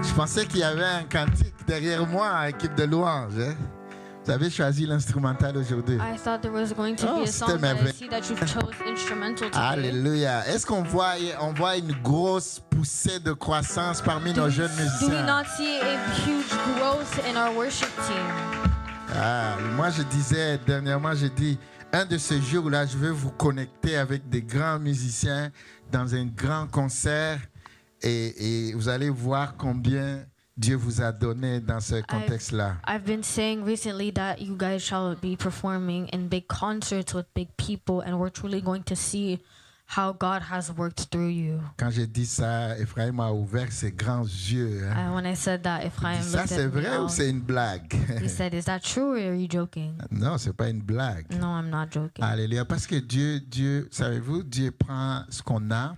Je pensais qu'il y avait un cantique derrière moi, équipe de louange. Hein? Vous avez choisi l'instrumental aujourd'hui. I thought there was going to be a c'était song, but I merveilleux. see that you've chose instrumental today. Alléluia. Est-ce qu'on voit une grosse poussée de croissance parmi nos jeunes Do we musiciens? not see a huge growth in our worship team? Moi, je disais dernièrement, j'ai dit, un de ces jours-là, je vais vous connecter avec des grands musiciens dans un grand concert et vous allez voir combien Dieu vous a donné dans ce contexte-là. I've been saying recently that you guys shall be performing in big concerts with big people, and we're truly going to see how God has worked through you. Quand j'ai dit ça, Ephraim a ouvert ses grands yeux. Hein. And when I said that, Ephraim Ça, looked c'est at me vrai ou out. c'est une blague? He said, "Is that true, or are you joking?" Non, c'est pas une blague. No, I'm not joking. Alléluia. Parce que Dieu, savez-vous, Dieu prend ce qu'on a.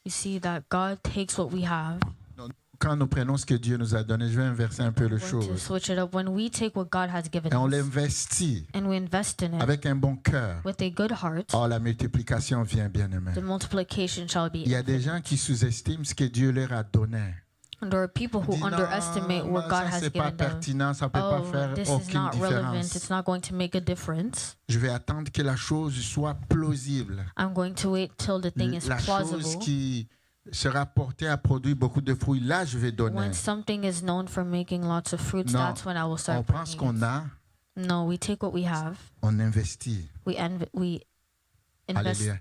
You see that God takes what we have. Donc, quand nous prenons ce que Dieu nous a donné, je vais inverser un peu les We're going to choses. switch it up. When we take what God has given Et on us l'investit and we invest in it avec un bon cœur. with a good heart, Oh, la multiplication vient, bien-aimé. the multiplication shall be Il y a des infinite. gens qui sous-estiment ce que Dieu leur a donné. And there are people who Dis, non, underestimate what God ça has c'est pas given them. pertinent, ça peut pas Oh, faire this is aucune not relevant. différence. It's not going to make a difference. Je vais attendre que la chose soit plausible. I'm going to wait till the thing is La chose plausible. qui sera portée à produire beaucoup de fruits, là je vais donner. When something is known for making lots of fruits, Non, that's when I will on start prend ce bringing qu'on it. a, No, we take what we have. on investit. We invest. Alléluia.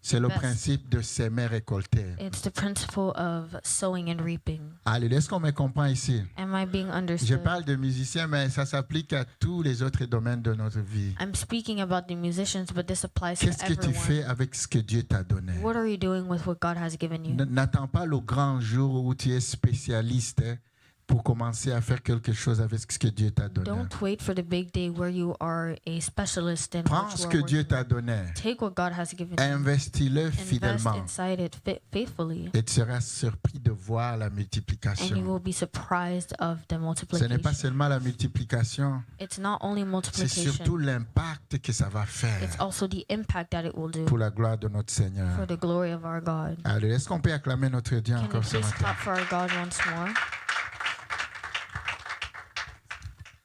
C'est le invest. principe de s'aimer récolter. It's the principle of sowing and reaping. Alléluia. Est-ce qu'on me comprend ici? Am I being Je understood? parle de musiciens, mais ça s'applique à tous les autres domaines de notre vie. I'm speaking about the musicians, but this applies to Qu'est-ce que tu everyone. fais avec ce que Dieu t'a donné? What are you doing with what God has given you? N'attends pas le grand jour où tu es spécialiste pour commencer à faire quelque chose avec ce que Dieu t'a donné. Don't wait for the big day where you are a specialist in Prends what ce you que are Dieu working t'a with. donné, Take what God has given you. investis-le Invest fidèlement inside it faithfully, et tu seras surpris de voir la and you multiplication. will be surprised of the Ce n'est pas multiplication. seulement la multiplication, It's not only c'est multiplication, surtout l'impact que ça va it's faire also the impact that it will do pour la gloire de notre for Seigneur. the glory of our God. Allez, est-ce qu'on peut acclamer notre Dieu Can we encore ce please matin? clap for our God once more?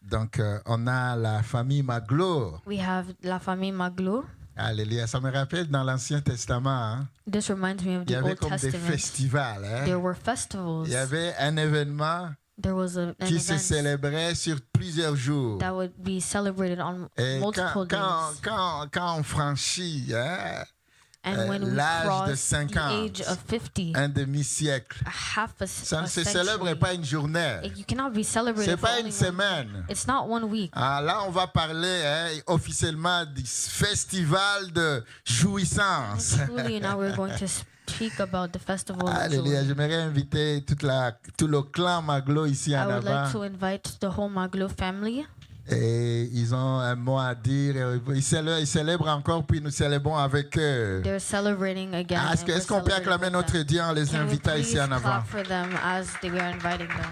Donc, on a la famille Maglo. We have La Famille Maglo. Alléluia. Ça me rappelle dans l'Ancien Testament, hein, This reminds me of il y the avait Old comme des Testament. festivals. Hein. There were festivals. Il y avait un événement There was an qui se event célébrait sur plusieurs jours. that would be celebrated on Et multiple days. quand on franchit And when we l'âge de cross the 50, age of 50, un demi-siècle, half ça a ne se célèbre century, pas une journée. you cannot be Ce celebrated n'est for pas only une 1 semaine. It's not 1 week. Ah, là, on va parler officiellement du festival de jouissance. Truly, now we're going to speak about the festival of Alléluia. joy. J'aimerais inviter tout le clan Maglo ici I en would like to avant. invite the whole Maglo family. Et ils ont un mot à dire. Ils célèbrent encore, puis nous célébrons avec eux. They're celebrating again. Ah, and we're est-ce qu'on peut celebrating acclamer with notre them. Dieu en les Can we invitant please ici en avant? clap for them as we are inviting them?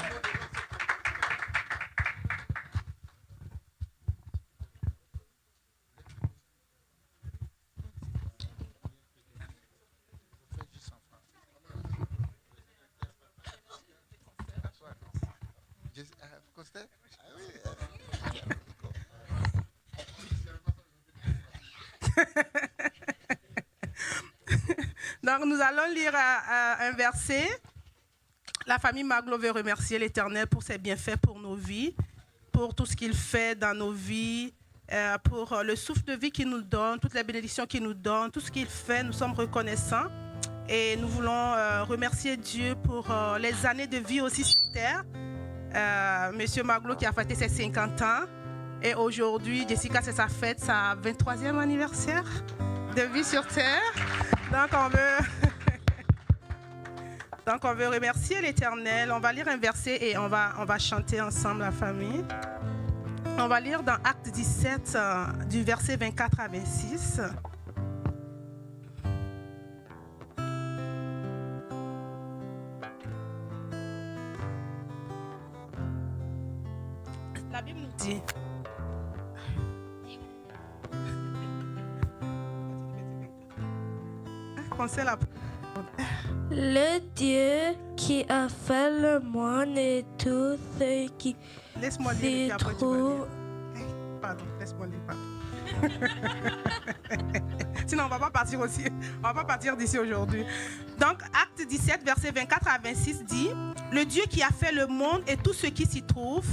Donc nous allons lire un verset. La famille Maglo veut remercier l'Éternel pour ses bienfaits pour nos vies, pour tout ce qu'il fait dans nos vies, pour le souffle de vie qu'il nous donne, toutes les bénédictions qu'il nous donne, tout ce qu'il fait. Nous sommes reconnaissants et nous voulons remercier Dieu pour les années de vie aussi sur terre. Monsieur Maglo qui a fêté ses 50 ans et aujourd'hui, Jessica, c'est sa fête, sa 23e anniversaire de vie sur terre. Donc on veut remercier l'Éternel. On va lire un verset et on va chanter ensemble, la famille. On va lire dans Acte 17, du verset 24 à 26. La Bible nous dit... Pensez la... Le Dieu qui a fait le monde et tout ce qui Laisse-moi lire et s'y puis après tu vas trouve. lire. Pardon, laisse-moi lire. Sinon, on va pas partir aussi. On va pas partir d'ici aujourd'hui. Donc, Acte 17, verset 24 à 26 dit: Le Dieu qui a fait le monde et tout ce qui s'y trouve,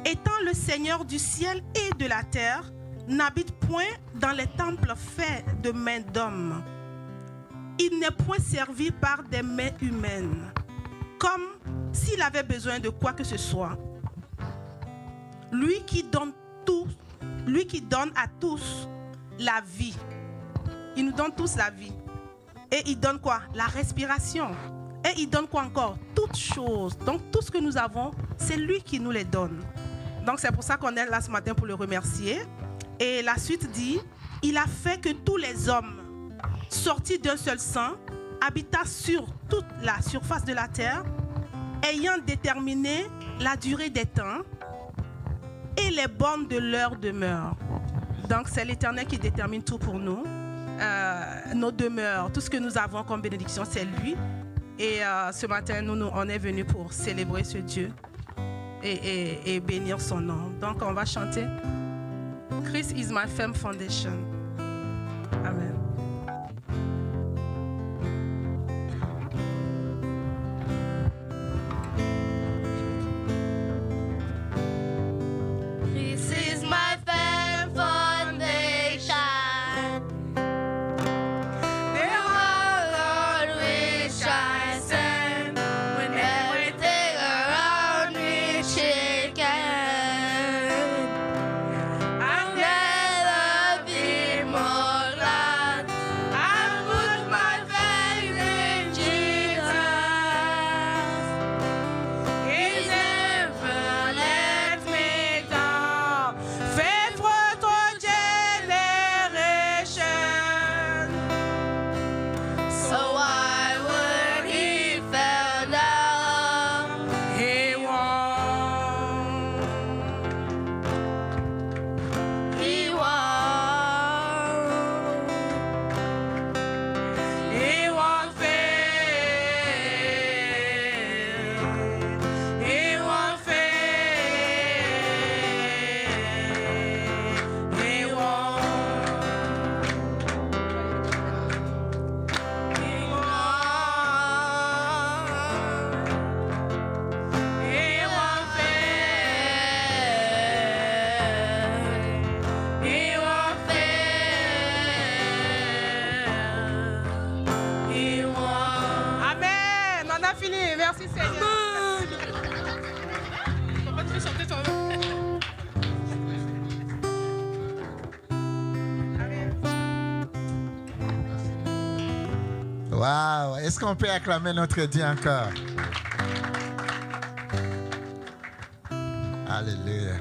étant le Seigneur du ciel et de la terre, n'habite point dans les temples faits de mains d'hommes. Il n'est point servi par des mains humaines, comme s'il avait besoin de quoi que ce soit. Lui qui donne à tous la vie. Il nous donne tous la vie. Et il donne quoi? La respiration. Et il donne quoi encore? Toutes choses. Donc tout ce que nous avons, c'est lui qui nous les donne. Donc c'est pour ça qu'on est là ce matin pour le remercier. Et la suite dit: il a fait que tous les hommes sortis d'un seul sang habitent sur toute la surface de la terre. ayant déterminé la durée des temps et les bornes de leur demeure. Donc, c'est l'Éternel qui détermine tout pour nous. Nos demeures, tout ce que nous avons comme bénédiction, c'est lui. Et ce matin, on est venus pour célébrer ce Dieu et bénir son nom. Donc, on va chanter Christ is my firm foundation. Amen. This is my firm foundation. The wall on which I stand when everything around me is shaken. I'll never be more glad. I put my faith in Jesus. He's never let me down. Faithful to generation. So why would he fail now? He won't. He won't. He won't fail. He won't fail. He won't. He won't fail. He won't fail. He won't. Amen. On a fini. Merci Seigneur. Pourquoi tu fais chanter toi-même? Wow! Est-ce qu'on peut acclamer notre Dieu encore? Alléluia.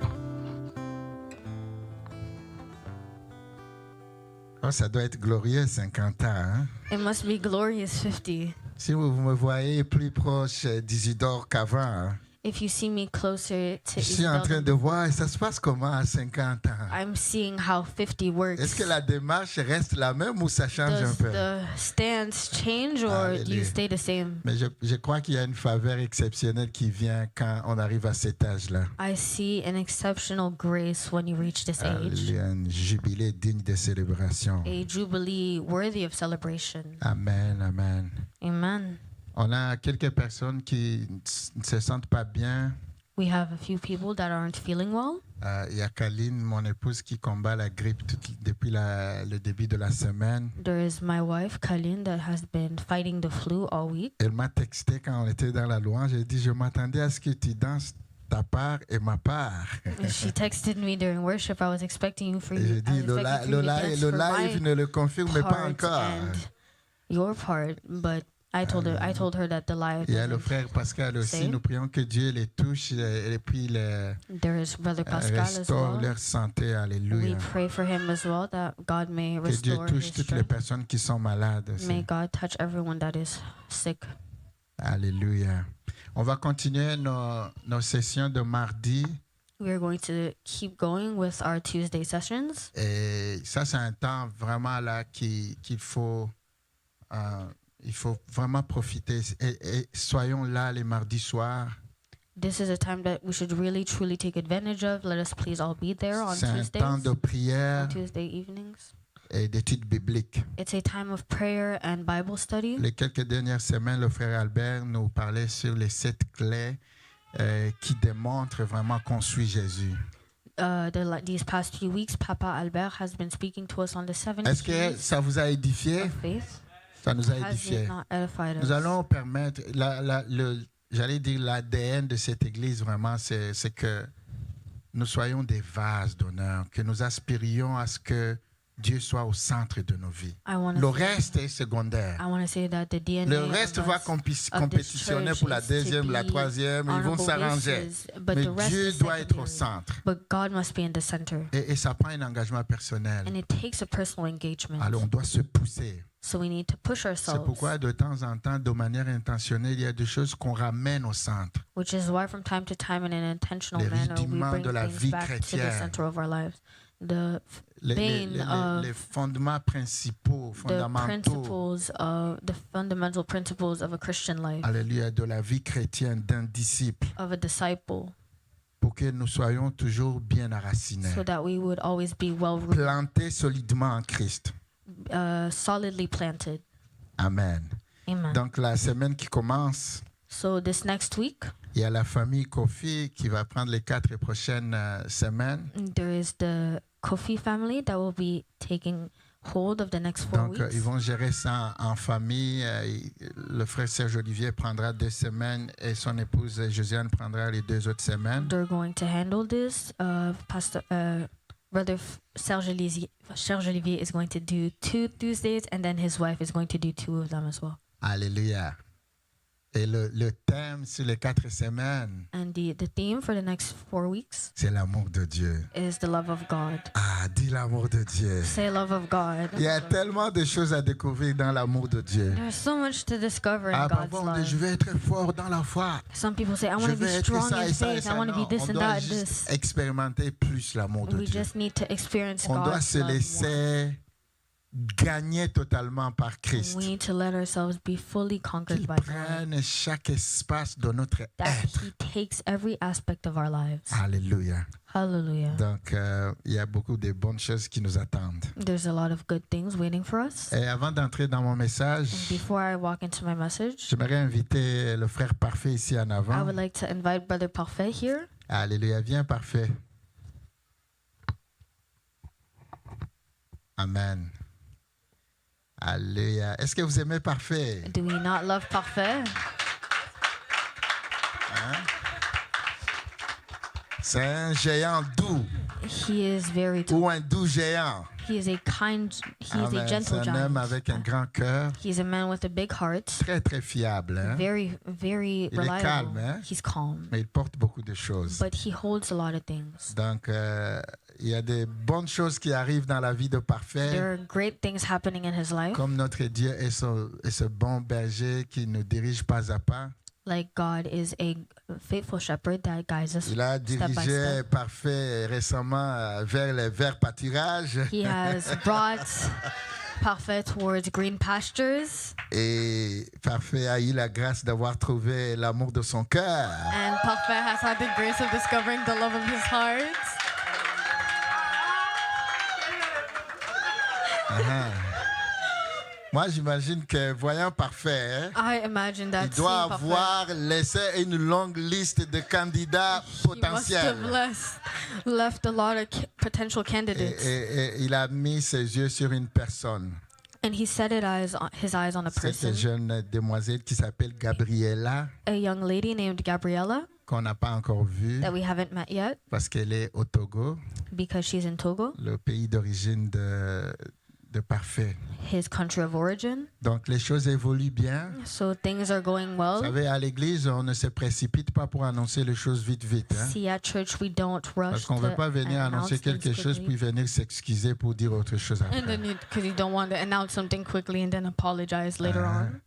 Oh, ça doit être glorieux, 50 ans. Hein? It must be glorious 50. Si vous me voyez plus proche d'Isidore qu'avant, hein? If you see me closer to Je suis en train Isabel, de voir, ça se passe comment à 50 ans? I'm seeing how 50 works. Est-ce que la démarche reste la même ou ça change un Does peu? the stance change or do Hallelujah. you stay the same? Mais je crois qu'il y a une faveur exceptionnelle qui vient quand on arrive à cet âge-là. I see an exceptional grace when you reach this age. Alléluia, un jubilé digne de célébration. A jubilee worthy of celebration. Amen, amen. Amen. On a quelques personnes qui ne se sentent pas bien. We have a few people that aren't feeling well. Il y a Kaline, mon épouse, qui combat la grippe depuis le début de la semaine. There is my wife, Kalin, that has been fighting the flu all week. Elle m'a texté quand on était dans la louange. Elle dit, je m'attendais à ce que tu danses ta part et ma part. She texted me during worship. I was expecting you for Et you. j'ai I dit, was expecting for you to dance le for live my ne le confirme pas part encore. and your part, but I told her that the live. Il y a le doesn't frère Pascal aussi. say. Nous prions que Dieu les touche et puis les There is Brother Pascal as restaure well. leur santé. We Alléluia. pray for him as well, that God may Que Dieu restore touche his toutes les strength. personnes qui sont malades aussi. May God touch everyone that is sick. Alléluia. On va continuer nos sessions de mardi. We are going to keep going with our Tuesday sessions. Et ça, c'est un temps vraiment là qu'il faut, il faut vraiment profiter. Et soyons là les mardis soirs. This is a time that we should really, truly take advantage of. Let us please all be there on C'est un temps Tuesdays, de prière on Tuesday evenings. et d'études bibliques. It's a time of prayer and Bible study. Les quelques dernières semaines, le frère Albert nous parlait sur les 7 clés qui démontrent vraiment qu'on suit Jésus. These past few weeks, Papa Albert has been speaking to us on the 7 Est-ce que keys ça vous a édifié? of faith. Ça nous a Has édifié. it not edified Nous us? allons permettre, j'allais dire l'ADN de cette église vraiment, c'est que nous soyons des vases d'honneur, que nous aspirions à ce que Dieu soit au centre de nos vies. I want Le to reste est secondaire. say that the DNA Le of reste us, va of this compétitionner church pour la is to deuxième, la be troisième. Ils vont on a s'arranger. basis, but Mais the rest Dieu is doit être au secondary. centre. But God must be in the center. Et ça prend un engagement personnel. And it takes a personal engagement. Alors on doit se pousser. So we need to push C'est ourselves. pourquoi de temps en temps, de manière intentionnelle, il y a des choses qu'on ramène au centre. Which is why from time to time in an intentional Les manner we rudiments bring de la things vie back to the chrétienne. center of our lives. The Les fondements principaux, fondamentaux, the fundamental principles of a Christian life, alléluia, de la vie chrétienne d'un disciple, of a disciple, pour que nous soyons toujours bien enracinés, so that we would always be well rooted, plantés solidement en Christ. solidly planted. Amen. Amen. Donc la semaine qui commence, So this next week, il y a la famille Kofi qui va prendre les 4 prochaines semaines. there is the Kofi family that will be taking hold of the next 4 Donc weeks. ils vont gérer ça en famille. Le frère Serge Olivier prendra 2 semaines et son épouse Josiane prendra les 2 autres semaines. They're going to handle this. Brother Serge Olivier is going to do 2 Tuesdays, and then his wife is going to do 2 of them as well. Alléluia. Et le thème sur les 4 semaines, And the theme for the next 4 weeks c'est l'amour de Dieu. is the love of God. Ah, dis l'amour de Dieu. Say love of God. Il y a tellement de choses à découvrir dans l'amour de Dieu. There's so much to discover in Ah, God's parfois on dit, je love. vais être fort dans la foi. Some people say, I Je want to be vais être strong ça et in ça et faith. I ça. want to Non, be this on and doit that, juste this. expérimenter plus l'amour de We Dieu. just need to experience On doit God's se love more. laisser gagner totalement par Christ. We need to let ourselves be fully conquered Qu'il by God. prenne chaque espace de notre That être. He takes every aspect of our lives. Alléluia. Hallelujah. Donc, il y a beaucoup de bonnes choses qui nous attendent. There's a lot of good things waiting for us. Et avant d'entrer dans mon message, And before I walk into my message, j'aimerais inviter le frère Parfait ici en I avant. would like to invite Brother Parfait here. Alléluia, viens Parfait. Amen. Alléluia. Est-ce que vous aimez Parfait? Do we not love Parfait? C'est un géant doux He is very ou un doux géant. he is a kind, he is a Amen. C'est gentle un homme giant. avec un grand cœur, He's a man with a big heart, très très fiable, hein? very Il est reliable. calme, hein? He's calm, Mais il porte beaucoup de choses. but he holds a lot of things. Donc, il y a des bonnes choses qui arrivent dans la vie de Parfait. There are great things happening in his life. Comme notre Dieu est ce bon berger qui nous dirige pas à pas. Like God is a faithful shepherd that guides us Il a step by dirigé step. Parfait récemment vers les verts pâturages. He has brought Parfait towards green pastures, Et Parfait a eu la grâce d'avoir trouvé l'amour de son cœur. and Parfait has had the grace of discovering the love of his heart. Moi, j'imagine que voyant Parfait, I imagine that il doit seeing Parfait, avoir laissé une longue liste de candidats he must potentiels. have left a lot of potential Et, candidates, et il a mis ses yeux sur une personne. and he set his eyes on a Cette person, jeune demoiselle qui s'appelle Gabriella, a young lady named Gabriella qu'on n'a pas encore vue that we haven't met yet parce qu'elle est au Togo, because she's in Togo, le pays d'origine de Parfait. his country of origin. Donc les choses évoluent bien. So things are going Vous well. savez, à l'église, on ne se précipite pas pour annoncer les choses vite. Hein? See, at church we don't Parce rush qu'on ne veut to pas venir announce annoncer quelque things chose quickly. puis venir s'excuser pour dire autre chose And après. then because you don't want to announce something quickly and then apologize later on.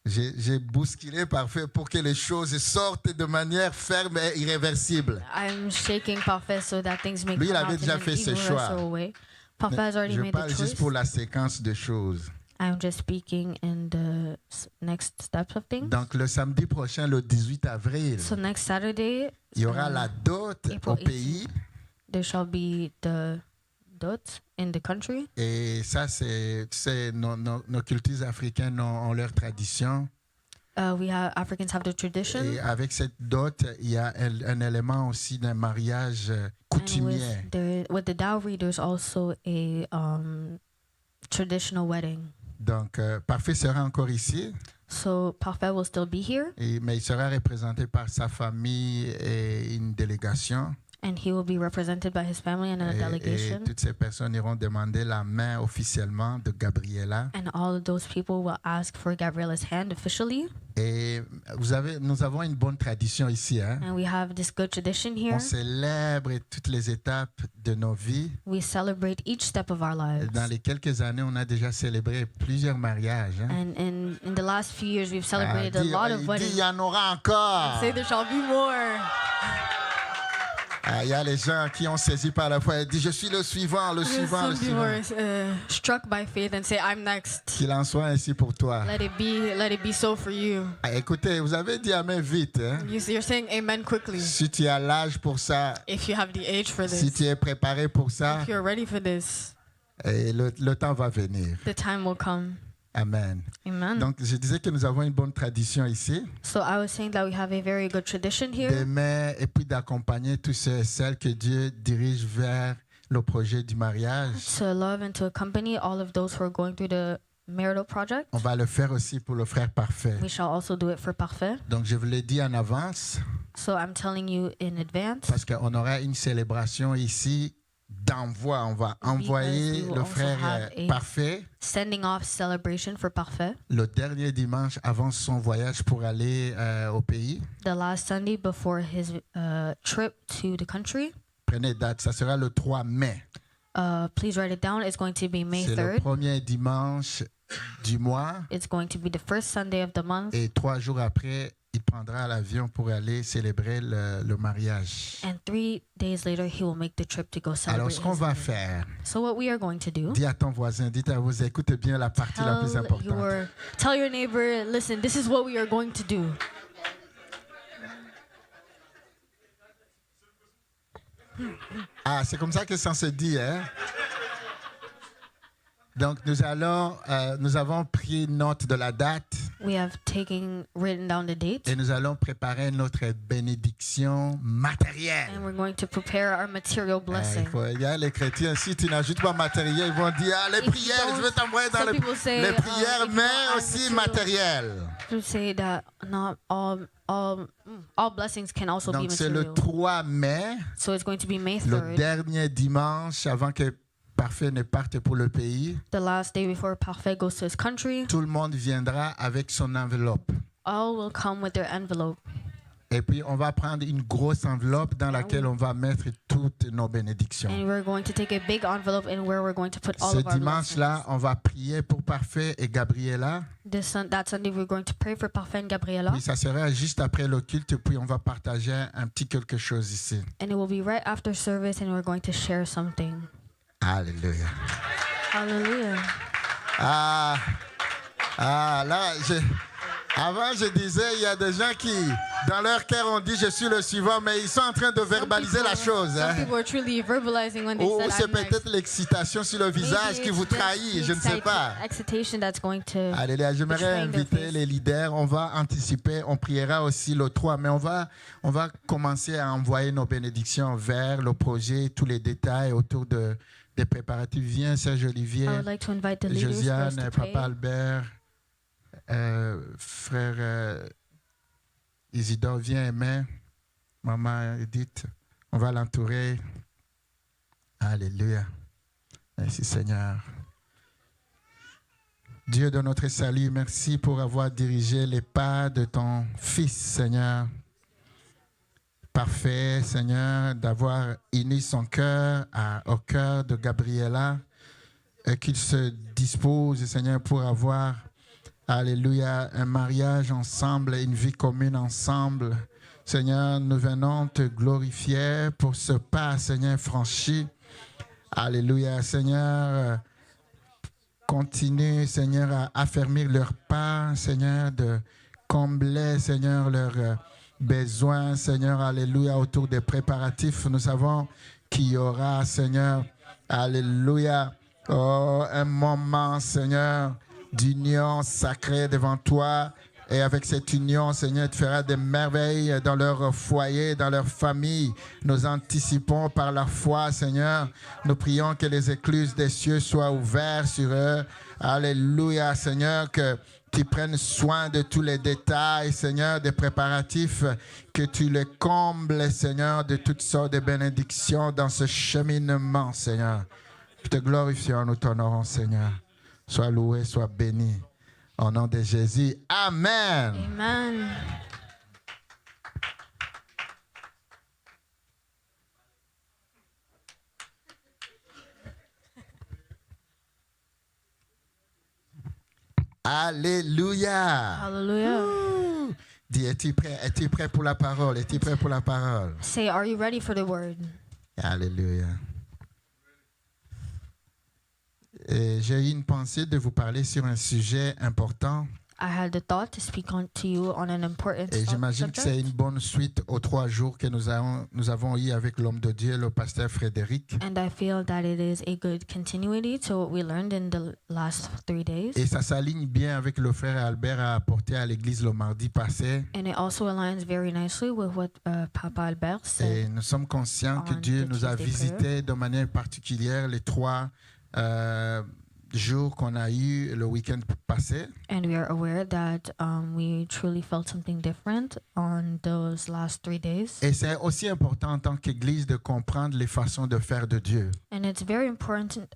J'ai bousculé Parfait pour que les choses sortent de manière ferme et irréversible. I'm shaking Parfait so that things may Lui, il come avait out déjà and fait then ses evil choix. wrestle away. Parfait has already Je made the parle choice. juste pour la séquence de choses. I'm just speaking in the next steps of things. Donc le samedi prochain, le 18 avril, So next Saturday, il y aura la dot April au pays. there shall be the dot in the country. Et ça, c'est nos cultures africaines ont leur tradition. Africans have the tradition. Et avec cette dot, il y a un élément aussi d'un mariage And coutumier. with the dowry, there's also a traditional wedding. Donc, Parfait sera encore ici, So Parfait will still be here, mais il sera représenté par sa famille et une délégation. And he will be represented by his family and a Et delegation. toutes ces personnes iront demander la main officiellement de Gabriela. And all of those people will ask for Gabriella's hand officially. Et nous avons une bonne tradition ici. Hein? And we have this good tradition here. On célèbre toutes les étapes de nos vies. We celebrate each step of our lives. Dans les quelques années, on a déjà célébré plusieurs mariages. Hein? And in the last few years, we've celebrated a lot of Il weddings. y en aura encore. Say there shall be more. Il y a les gens qui ont saisi par la foi et disent, je suis le suivant, le suivant, le Some people suivant. are struck by faith and say, I'm next. Qu'il en soit ainsi pour toi. Let it be so for you. Écoutez, vous avez dit amen vite. Hein? You're saying amen quickly. Si tu as l'âge pour ça, If you have the age for si this, tu es préparé pour ça, if you're ready for this, et le temps va venir. the time will come. Amen. Amen. Donc, je disais que nous avons une bonne tradition ici, So I was saying that we have a very good tradition here d'aimer et puis d'accompagner tous ceux et celles que Dieu dirige vers le projet du mariage. to love and to accompany all of those who are going through the marital project. On va le faire aussi pour le frère parfait. We shall also do it for Parfait. Donc, je vous l'ai dit en avance, So I'm telling you in advance, parce qu'on aura une célébration ici d'envoi. On va envoyer we will le also frère have a- parfait sending off celebration for Parfait. le dernier dimanche avant son voyage pour aller au pays. The last Sunday before his trip to the country. Prenez date, ça sera le 3 mai. Please write it down. It's going to be May C'est le 3rd. premier dimanche du mois. It's going to be the first Sunday of the month. Et 3 jours après, il prendra l'avion pour aller célébrer le mariage. And 3 days later, he will make the trip to go Alors, celebrate ce qu'on his va wedding. faire, So what we are going to do, dis à ton voisin, dites à vous, écoutez bien la partie la plus importante. tell your neighbor, listen, this is what we are going to do. Ah, c'est comme ça que ça se dit, hein? Donc, nous avons pris note de la date We have written down the date, et nous allons préparer notre bénédiction matérielle. and we're going to prepare our material blessing. Il y a les chrétiens, si tu n'ajoutes pas matériel, ils vont dire, ah, les If you prières, je don't- veux t'envoyer dans some people say, les prières, if you mais don't add aussi material- matériel. To say that not all blessings can also be Donc, c'est le material. 3 mai, So it's going to be May le 3rd, dernier dimanche avant que Parfait ne parte pour le pays. the last day before Parfait goes to his country. Tout le monde viendra avec son enveloppe. All will come with their envelope. Et puis, on va prendre une grosse enveloppe dans laquelle on va mettre toutes nos bénédictions. And we're going to take a big envelope and where we're going to put all Ce of our dimanche-là, blessings. on va prier pour Parfait et Gabriela. That Sunday, we're going to pray for Parfait and Gabriela. Puis ça sera juste après le culte, puis on va partager un petit quelque chose ici. And it will be right after service, and we're going to share something. Alléluia. Hallelujah. Là, avant, je disais, il y a des gens qui, dans leur cœur, ont dit, je suis le suivant, mais ils sont en train de verbaliser la chose. Some Hein. people are truly verbalizing when they Ou said c'est I'm next. peut-être l'excitation sur le visage Maybe qui it's vous just trahit, the je ne sais pas. excitation that's going to Alléluia, j'aimerais betraying their inviter face. les leaders. On va anticiper, on priera aussi le 3, mais on va commencer à envoyer nos bénédictions vers le projet, tous les détails autour des préparatifs. Viens, Serge Olivier, I would like to invite the leaders for us Josiane, to pray. Papa Albert, frère Isidore, viens, Aimé, Maman Edith. On va l'entourer. Alléluia. Merci Seigneur. Dieu de notre salut, merci pour avoir dirigé les pas de ton Fils, Seigneur. Parfait, Seigneur, d'avoir uni son cœur au cœur de Gabriela et qu'il se dispose, Seigneur, pour avoir, alléluia, un mariage ensemble, une vie commune ensemble. Seigneur, nous venons te glorifier pour ce pas, Seigneur, franchi. Alléluia, Seigneur. Continue, Seigneur, à affermir leurs pas, Seigneur, de combler, Seigneur, leurs besoins, Seigneur, alléluia, autour des préparatifs. Nous savons qu'il y aura, Seigneur, alléluia, un moment, Seigneur, d'union sacrée devant toi. Et avec cette union, Seigneur, tu feras des merveilles dans leur foyer, dans leur famille. Nous anticipons par la foi, Seigneur. Nous prions que les écluses des cieux soient ouvertes sur eux. Alléluia, Seigneur, que tu prennes soin de tous les détails, Seigneur, des préparatifs, que tu les combles, Seigneur, de toutes sortes de bénédictions dans ce cheminement, Seigneur. Je te glorifie, nous t'honorons, Seigneur. Sois loué, sois béni. Au nom de Jésus. Amen. Amen. Alléluia. Hallelujah. Ouh. Dis, es-tu prêt? Es-tu prêt pour la parole? Es-tu prêt pour la parole? Say, are you ready for the word? Alléluia. J'ai eu une pensée de vous parler sur un sujet important. I had the thought to speak to you on an important Et j'imagine que c'est subject. une bonne suite aux 3 jours que nous avons eu avec l'homme de Dieu, le pasteur Frédéric. And I feel that it is a good continuity to what we learned in the last 3 days. Et ça s'aligne bien avec le frère Albert a apporté à l'église le mardi passé. And it also aligns very nicely with what Papa Albert Et said. nous sommes conscients que on Dieu the nous a Tuesday visités de manière particulière les 3 jours qu'on a eu le week-end passé. And we are aware that we truly felt something different on those last 3 days. Et c'est aussi important en tant qu'Église de comprendre les façons de faire de Dieu. And it's very important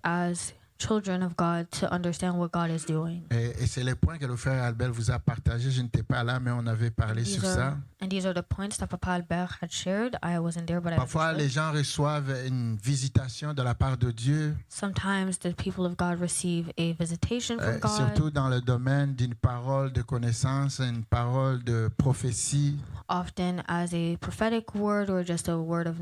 as children of God to understand what God is doing. Et c'est les points que le frère Albert vous a partagés. Je n'étais pas là, mais on avait parlé sur ça. And these are the points that Papa Albert had shared. I wasn't there, but Parfois, I les gens reçoivent une visitation de la part de Dieu, sometimes the people of God receive a visitation from God, surtout dans le domaine d'une parole de connaissance, une parole de prophétie, often as a prophetic word or just a word of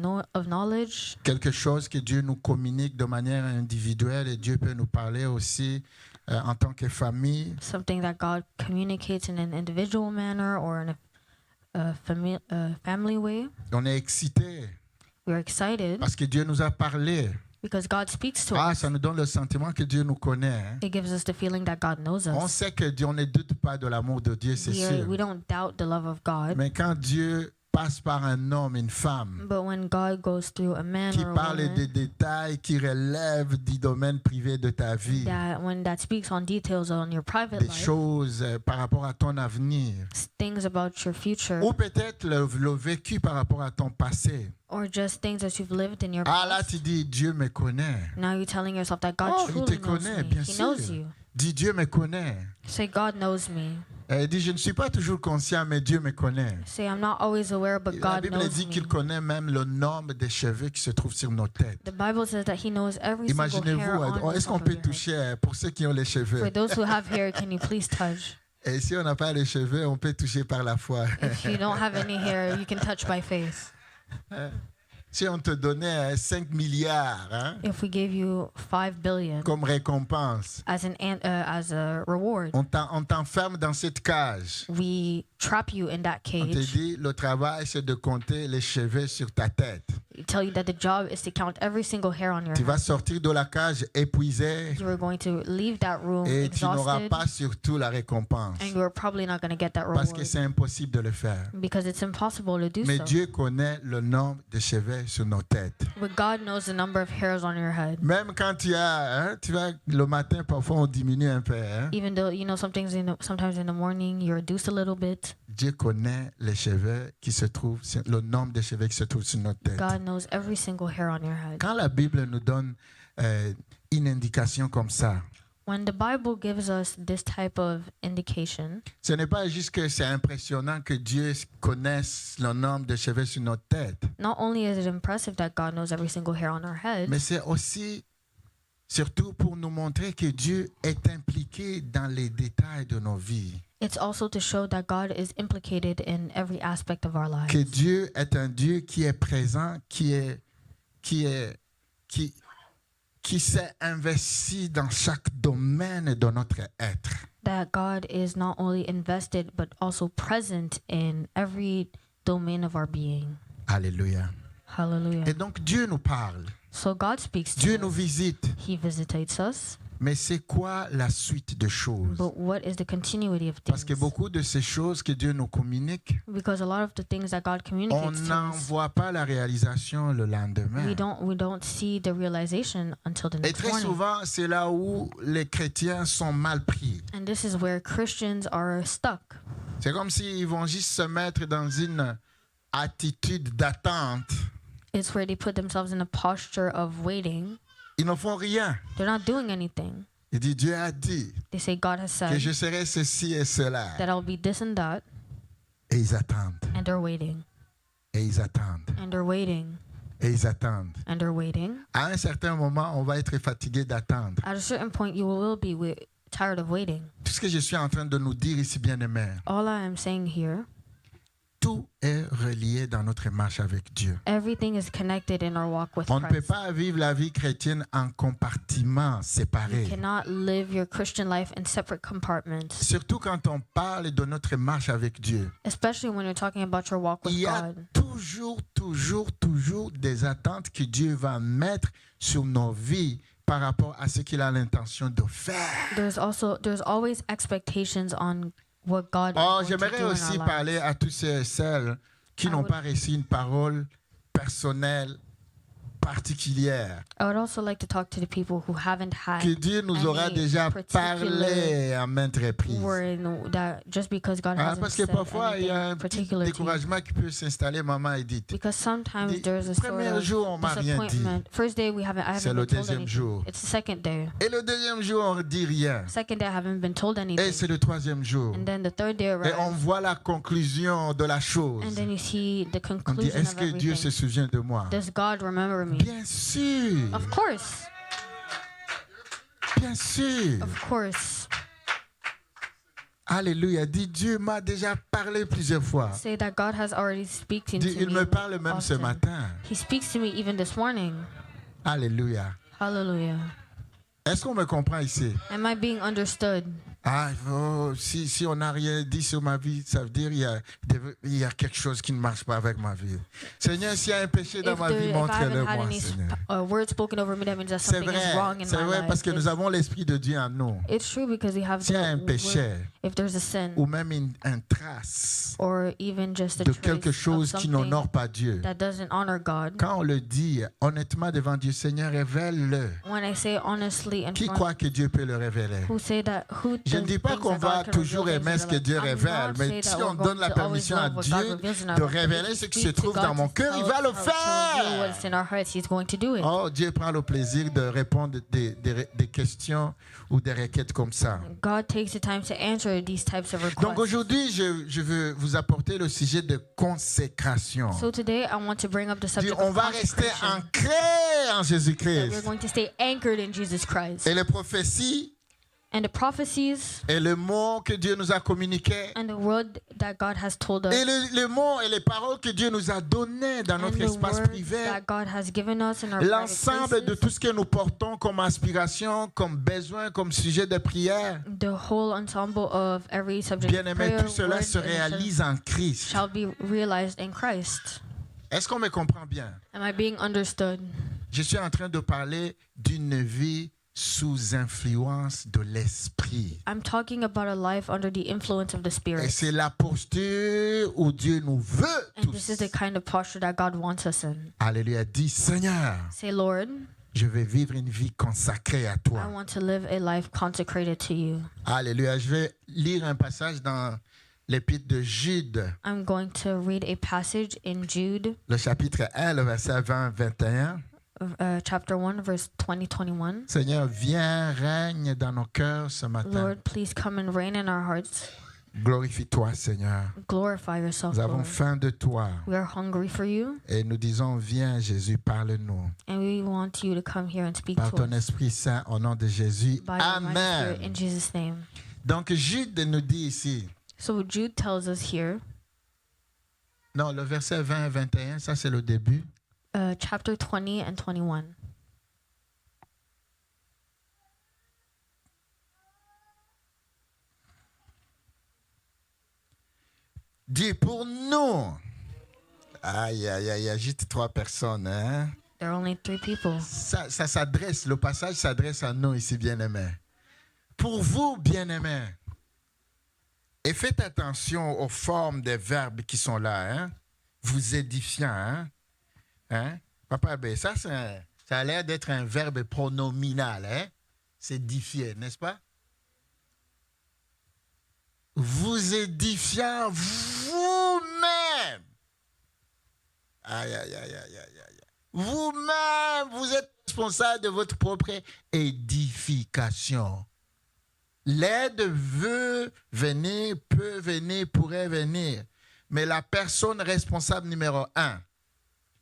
knowledge, quelque chose que Dieu nous communique de manière individuelle et Dieu peut nous parler aussi en tant que famille. something that God communicates in an individual manner or in a family way. On est excité We're excited parce que Dieu nous a parlé. because God speaks to Ah, us. ça nous donne le sentiment que Dieu nous connaît. Hein. It gives us the feeling that God knows On us. sait que Dieu, on ne doute pas de l'amour de Dieu, c'est sûr. We don't doubt the love of God. Mais quand Dieu passe par un homme, une femme, But when God goes through a man qui or a parle des woman, détails qui relèvent du domaine privé de ta vie, when that speaks on details on your private des life, choses par rapport à ton avenir, things about your future, ou peut-être le vécu par rapport à ton passé. or just things that you've lived in your Ah là, past. tu dis, Dieu me connaît. Now you're telling yourself that God Oh, il te truly knows connaît, me. bien He sûr. knows you. Dis, Dieu me connaît. Say, God knows me. Elle dit, je ne suis pas toujours conscient, mais Dieu me connaît. Say, I'm not always aware, but La God Bible knows dit me. qu'il connaît même le nombre des cheveux qui se trouvent sur nos têtes. The Bible says that He knows every single hair Imaginez-vous, on est-ce the qu'on top peut of your head. toucher, pour ceux qui ont les cheveux, For those who have hair, can you please touch? et si on n'a pas les cheveux, on peut toucher par la foi. If you don't have any hair, you can touch by faith. Si on te donnait 5 milliards hein, If we gave you 5 billion comme récompense, as a reward, on t'enferme dans cette cage. we trap you in that On te cage. dit, le travail, c'est de compter les cheveux sur ta tête. Tell you that the job is to count every single hair on your Tu vas head. sortir de la cage épuisé You are going to leave that room et tu n'auras exhausted, pas surtout la récompense. and you are probably not going to get that Parce que reward c'est impossible de le faire. because it's impossible to do Mais so. Dieu connaît le nombre de cheveux sur nos têtes. But God knows the number of hairs on your head. Même quand tu vas le matin, parfois on diminue un peu. Hein. Even though sometimes in the morning you're reduced a little bit, Dieu connaît les cheveux qui se trouvent, le nombre de cheveux qui se trouvent sur notre tête. God knows every single hair on your head. Quand la Bible nous donne une indication comme ça, When the Bible gives us this type of indication, ce n'est pas juste que c'est impressionnant que Dieu connaisse le nombre de cheveux sur notre tête, not only is it impressive that God knows every single hair on our head, mais c'est aussi, surtout pour nous montrer que Dieu est impliqué dans les détails de nos vies. it's also to show that God is implicated in every aspect of our lives. Que Dieu est un Dieu qui est présent, qui s'est investi dans chaque domaine de notre être. That God is not only invested but also present in every domain of our being. Alléluia. Hallelujah. Et donc Dieu nous parle, So God speaks to Dieu us. nous visite. He visitates us. Mais c'est quoi la suite de choses? But what is the continuity of Parce que things? beaucoup de ces choses que Dieu nous communique, Because a lot of the things that God on communicates to n'en us, voit pas la réalisation le lendemain. we don't see the realization until the Et next très morning. souvent, c'est là où les chrétiens sont mal pris. And this is where Christians are stuck. C'est comme s'ils vont juste se mettre dans une attitude d'attente. It's where they put themselves in a posture of waiting. Ils ne font rien. They're not doing anything. Il dit, Dieu a dit They say God has que said je serai ceci et cela. that I'll be this and that, Et ils attendent. and they're waiting, Et ils attendent. and they're waiting, Et ils attendent. and they're waiting. À un certain moment, on va être fatigué d'attendre. At a certain point, you will be tired of waiting. Tout ce que je suis en train de nous dire ici, bien-aimés, All I am saying here, tout est relié dans notre marche avec Dieu. everything is connected in our walk with On ne peut Christ. pas vivre la vie chrétienne en compartiments You séparés. cannot live your Christian life in separate compartments, Surtout quand on parle de notre marche avec Dieu. especially when you're talking about your walk with Il y a God. toujours des attentes que Dieu va mettre sur nos vies par rapport à ce qu'il a l'intention de faire. There's always expectations on what God Oh, is going to j'aimerais do in aussi our parler lives. à tous ceux et celles qui I n'ont would- pas reçu une parole personnelle particulière. I would also like to talk to the people who haven't had Que Dieu nous aura any déjà particular parlé à maintes reprises. word that just because God Ah, hasn't parce que said parfois, il y a anything un petit particular to you. découragement qui peut s'installer, maman Edith. Because sometimes Dit, there's a sort premier of jour, on m'a rien dit. disappointment. First day I C'est haven't le been told deuxième anything. jour. It's the second day. Et le deuxième jour, on ne dit rien. Second day I haven't been told Et anything. c'est le troisième jour. And then the third day Et on arrives. voit la conclusion de la chose. And then you see the On dit, conclusion est-ce of que Dieu se everything. souvient de moi? Does God remember me? Bien sûr. Of course. Bien sûr. Of course. Alléluia. Dis, Dieu m'a déjà parlé plusieurs fois. Say that God has already speaking Dis, to il me me parle même ce often. matin. He speaks to me even this morning. Alléluia. Hallelujah. Est-ce qu'on me comprend ici? Am I being understood? Ah, oh, si on n'a rien dit sur ma vie, ça veut dire il y a quelque chose qui ne marche pas avec ma vie. Seigneur, s'il y a un péché dans ma vie, If I haven't montre-le had moi, any Seigneur. words spoken over me, that means that C'est something is wrong in my vrai, parce life. que nous avons l'Esprit de Dieu en nous. It's true because we have S'il y a un the péché, word. If there's a sin ou même une trace or even just a de trace quelque of chose qui something n'honore pas Dieu, that doesn't honor God, quand on le dit honnêtement devant Dieu, Seigneur, révèle-le. when I say honestly in Qui front, croit que Dieu peut le révéler? who say that who Je ne does dis pas things qu'on that va God can toujours reveal aimer things ce in que our Dieu life. I'm révèle, not mais saying si that on we're donne going la to always permission à love what Dieu God reveals in our de life. révéler If ce we qui se speak to trouve God dans mon to cœur, il tell va le us how to reveal faire. what's in our hearts, He's going to do it. Oh, Dieu prend le plaisir de répondre des questions ou des requêtes comme ça. God takes the time to answer these types of requests. Donc aujourd'hui, je veux vous apporter le sujet de consécration. So today I want to bring up the Dis, subject on of va rester consecration. ancré en That we're Jésus-Christ. going to stay anchored in Jesus Christ. Et les prophéties And the prophecies et le mot que Dieu nous a communiqué and the word that God has told us et les mots et les paroles que Dieu nous a données dans and notre the espace words privé. that God has given us in our private L'ensemble de places, tout ce que nous portons comme aspiration, comme besoin, comme sujet de prière, the whole ensemble of every subject of bien-aimé, prayer, tout cela word, se and réalise en Christ. shall be realized in Christ. Est-ce qu'on me comprend bien? Am I being understood? Je suis en train de parler d'une vie sous influence de l'esprit. I'm talking about a life under the influence of the Et Spirit. c'est la posture où Dieu nous veut And this is tous. the kind of posture that God wants us in. Alléluia. Dis, Seigneur, Say, Lord, je vais vivre une vie consacrée à I toi. want to live a life consecrated to you. Alléluia. Je vais lire un passage dans l'épître de Jude, I'm going to read a passage in Jude, le chapitre 1, le verset 20-21. chapter 1, verse 20-21. Seigneur, viens, règne dans nos cœurs ce matin. Lord, please come and reign in our hearts. Glorifie-toi, Seigneur. Glorify yourself, Nous avons Lord. faim de toi. We are hungry for you, Et nous disons, viens, Jésus, parle-nous. and we want you to come here and speak Par to ton us. Esprit Saint, au nom de Jésus. By your mighty spirit, in Amen. Jesus' name. Donc, Jude nous dit ici, So Jude tells us here, non, le verset 20 et 21, ça c'est le début. chapter 20 and 21. Dit pour nous. Aïe, aïe, aïe, il y a juste 3 personnes. Hein? There are only 3 people. Ça s'adresse, le passage s'adresse à nous ici, bien-aimés. Pour vous, bien-aimés, et faites attention aux formes des verbes qui sont là, hein? Vous édifiant, hein? Hein? Papa, ben, ça a l'air d'être un verbe pronominal, hein? C'est édifier, n'est-ce pas? Vous édifiant vous-même. Aïe, aïe, aïe, aïe, aïe, aïe. Vous-même, vous êtes responsable de votre propre édification. L'aide veut venir, peut venir, pourrait venir. Mais la personne responsable numéro 1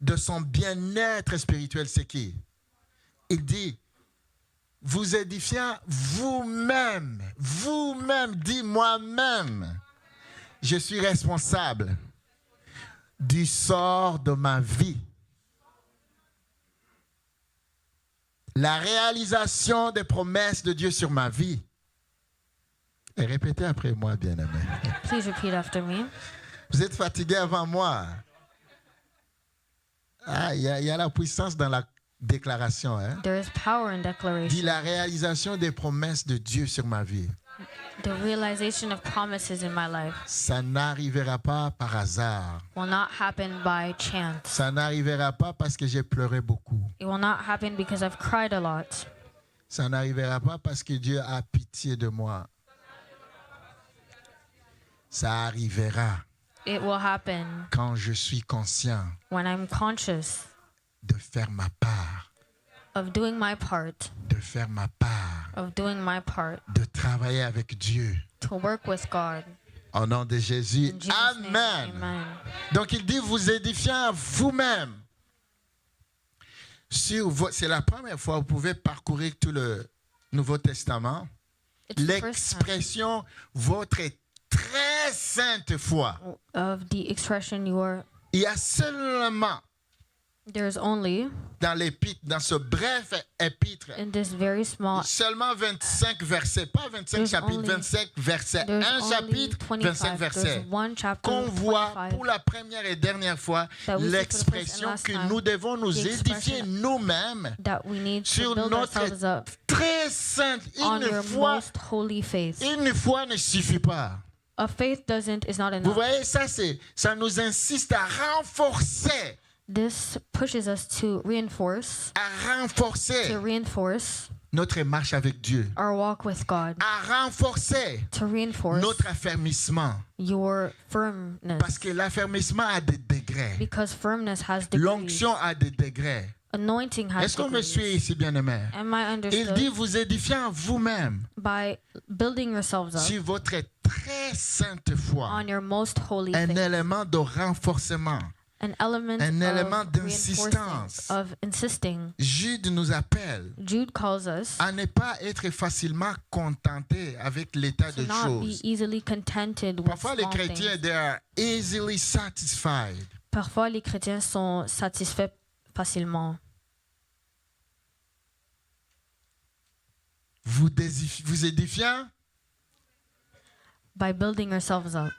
de son bien-être spirituel, c'est qui? Il dit, vous édifiant vous-même. Vous-même, dit moi-même. Je suis responsable du sort de ma vie. La réalisation des promesses de Dieu sur ma vie. Et répétez après moi, bien-aimé. Please repeat after me. Vous êtes fatigué avant moi. Ah, il y a la puissance dans la déclaration. Hein? There is power in Dit declaration. la réalisation des promesses de Dieu sur ma vie. The realization of promises in my life Ça n'arrivera pas par hasard. will not happen by chance. Ça n'arrivera pas parce que j'ai pleuré beaucoup. It will not happen because I've cried a lot. Ça n'arrivera pas parce que Dieu a pitié de moi. Ça arrivera It will happen quand je suis conscient when I'm conscious de faire ma part, of doing my part, de faire ma part, de travailler avec Dieu. to work with God. Au nom de Jésus, In Jesus' Amen. name, amen. Donc il dit, vous édifiant vous-même. C'est la première fois que vous pouvez parcourir tout le Nouveau Testament. It's the first time L'expression votre très sainte foi. of the expression Il y a seulement there's only dans ce bref épître, in this very small seulement 25 versets, pas 25 There's chapitres, only- 25 versets. there's Un only chapitre, 25 25 versets. there's one chapter Qu'on voit 25 pour la première et dernière fois that we see for the first and l'expression last que time, nous devons nous the édifier expression nous-mêmes that we need to sur build notre ourselves up très sainte. on Une your foi, most holy faith. une foi ne suffit pas. A faith is not Vous enough. voyez, ça nous insiste à renforcer, This pushes us to reinforce notre marche avec Dieu, our walk with God, à renforcer to reinforce notre affermissement. your firmness. Parce que l'affermissement a des degrés. Because firmness has degrees. L'onction a des degrés. Anointing has Est-ce qu'on me degrees. suit ici, bien-aimé? Am I Il understood? dit, vous édifiant vous-même By building yourselves up sur votre très sainte foi. on your most holy Un faith. élément de renforcement. An element un élément of d'insistance. reinforcement, of insisting. Jude nous appelle Jude calls us à ne pas être facilement contenté avec l'état to des not be choses. easily contented with Parfois, les small chrétiens, things. they are easily satisfied. Parfois, les chrétiens sont satisfaits facilement. Vous édifiant By building yourselves up.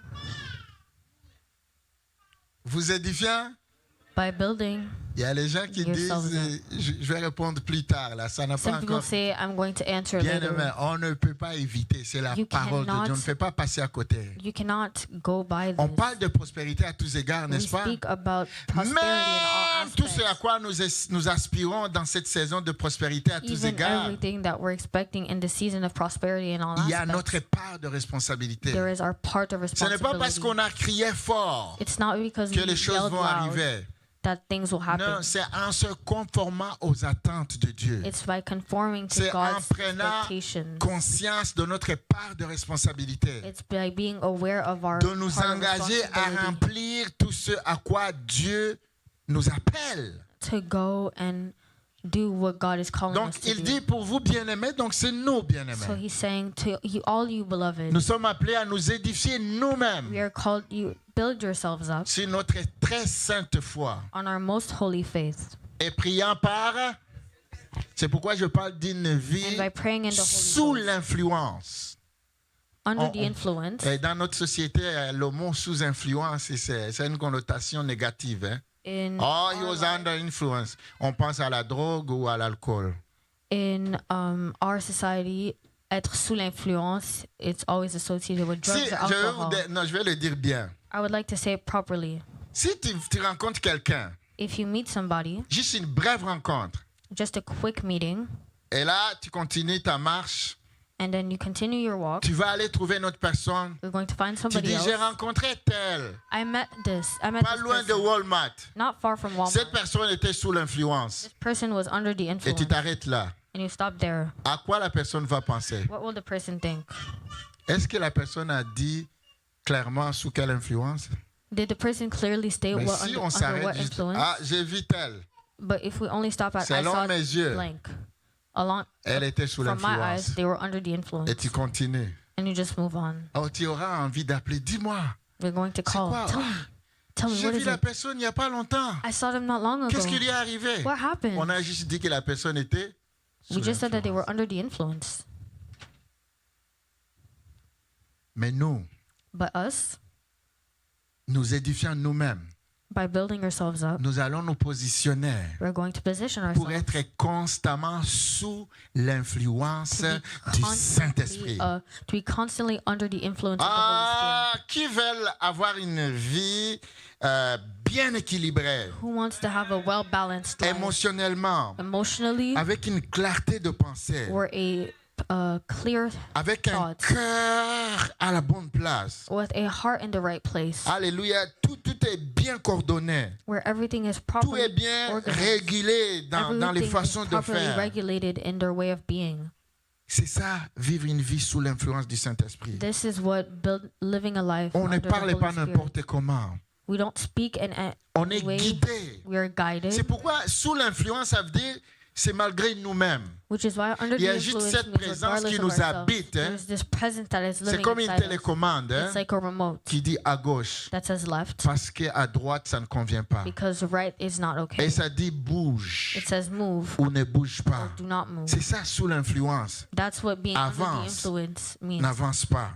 Vous édifiant. By building, Il y a les gens qui disent, Yourselves je vais répondre plus tard, là, ça n'a pas some people encore. say, I'm going to answer Bien later. aimé, on ne peut pas éviter, c'est la You parole de cannot- Dieu, on ne fait pas passer à côté. You cannot go by On this. parle de prospérité à tous égards, We n'est-ce pas? speak about prosperity in all Même tout ce à aspects. quoi nous aspirons dans cette saison de prospérité à tous Even égards, everything that we're expecting in the season of prosperity in all il y a aspects. notre part de responsabilité. There is our part of Ce n'est pas parce responsibility. qu'on a crié fort It's not because que we les choses yelled vont loud arriver. that things will happen. Non, c'est en se conformant aux attentes de Dieu. It's by conforming to C'est en God's prenant expectations. conscience de notre part de responsabilité. It's by being aware of our De nous part of engager à responsibility remplir tout ce à quoi Dieu nous appelle. to go and do what God is calling Donc, us to il do. dit pour vous bien-aimés, donc c'est nous So bien-aimés. he's saying to you, all you beloved, Nous sommes appelés à nous édifier nous-mêmes we are called, you build yourselves up sur notre très sainte foi on our most holy faith. et priant par. C'est pourquoi je parle d'une vie And by praying in the Holy sous Ghost, l'influence. under the influence, Et dans notre société, le mot sous influence, c'est une connotation négative. Hein? In Oh, he our was life- under influence. On pense à la drogue ou à l'alcool. in our society, être sous l'influence, it's always associated with Si, drugs or alcohol. je vais le dire bien. I would like to say it properly. Si tu rencontres quelqu'un, If you meet somebody, juste une brève rencontre, just a quick meeting, et là, tu continues ta marche, and then you continue your walk, tu vas aller trouver une autre personne. you're going to find Tu somebody dis, else. j'ai rencontré tel, I met pas this loin de person, Walmart. not far from Walmart. Cette personne était sous l'influence. This person was under the Et influence, tu t'arrêtes là. and you stop there. À quoi la personne va penser? What will the person think? Est-ce que la personne a dit clairement sous quelle influence? Did the person clearly state Mais what si under on what s'arrête juste, influence? ah, j'ai vu tel. But if we only stop at I Selon saw mes yeux, blank, along Elle était sous from my eyes, l'influence. they were under the influence, Et tu continues. and you just move on. Oh, tu auras envie d'appeler. Dis-moi, You're going to c'est call. quoi? Tell me J'ai what vu is la it? personne il n'y a pas longtemps. I saw them not long ago. Qu'est-ce qui lui est arrivé? What happened? On a juste dit que la personne était sous We just said that they were l'influence. under the influence. Mais nous, But us, nous édifions nous-mêmes. by building ourselves up, Nous allons nous positionner we're going to position pour ourselves être constamment sous l'influence to du be Saint-Esprit. to be constantly under the influence of the Holy Ah, qui veulent avoir une vie bien équilibrée, Spirit. Who wants to have a well-balanced life, émotionnellement, emotionally, avec une clarté de pensée, or a clear avec un thoughts, cœur à la bonne place. with a heart in the right place, Alléluia, tout est bien coordonné, where everything is tout properly est bien organized. régulé dans les Everything façons is de properly faire. regulated in their way of being. C'est ça, vivre une vie sous l'influence du Saint-Esprit. This is what living a life On ne under the parle Holy pas Spirit. n'importe comment. We don't speak in a On est way. guidé. We are guided, C'est pourquoi sous l'influence, ça veut dire c'est malgré nous-mêmes. which is why under Il y the a juste influence cette means présence regardless qui of nous ourselves, habite, hein. there's this presence that is C'est living comme une inside us. télécommande hein, It's like a remote qui dit à gauche that says left parce qu'à droite, ça ne convient pas. because right is not okay. Et ça dit bouge It says move ou ne bouge pas. or do not move. C'est ça sous l'influence. That's what being under the Avance. influence means. N'avance pas.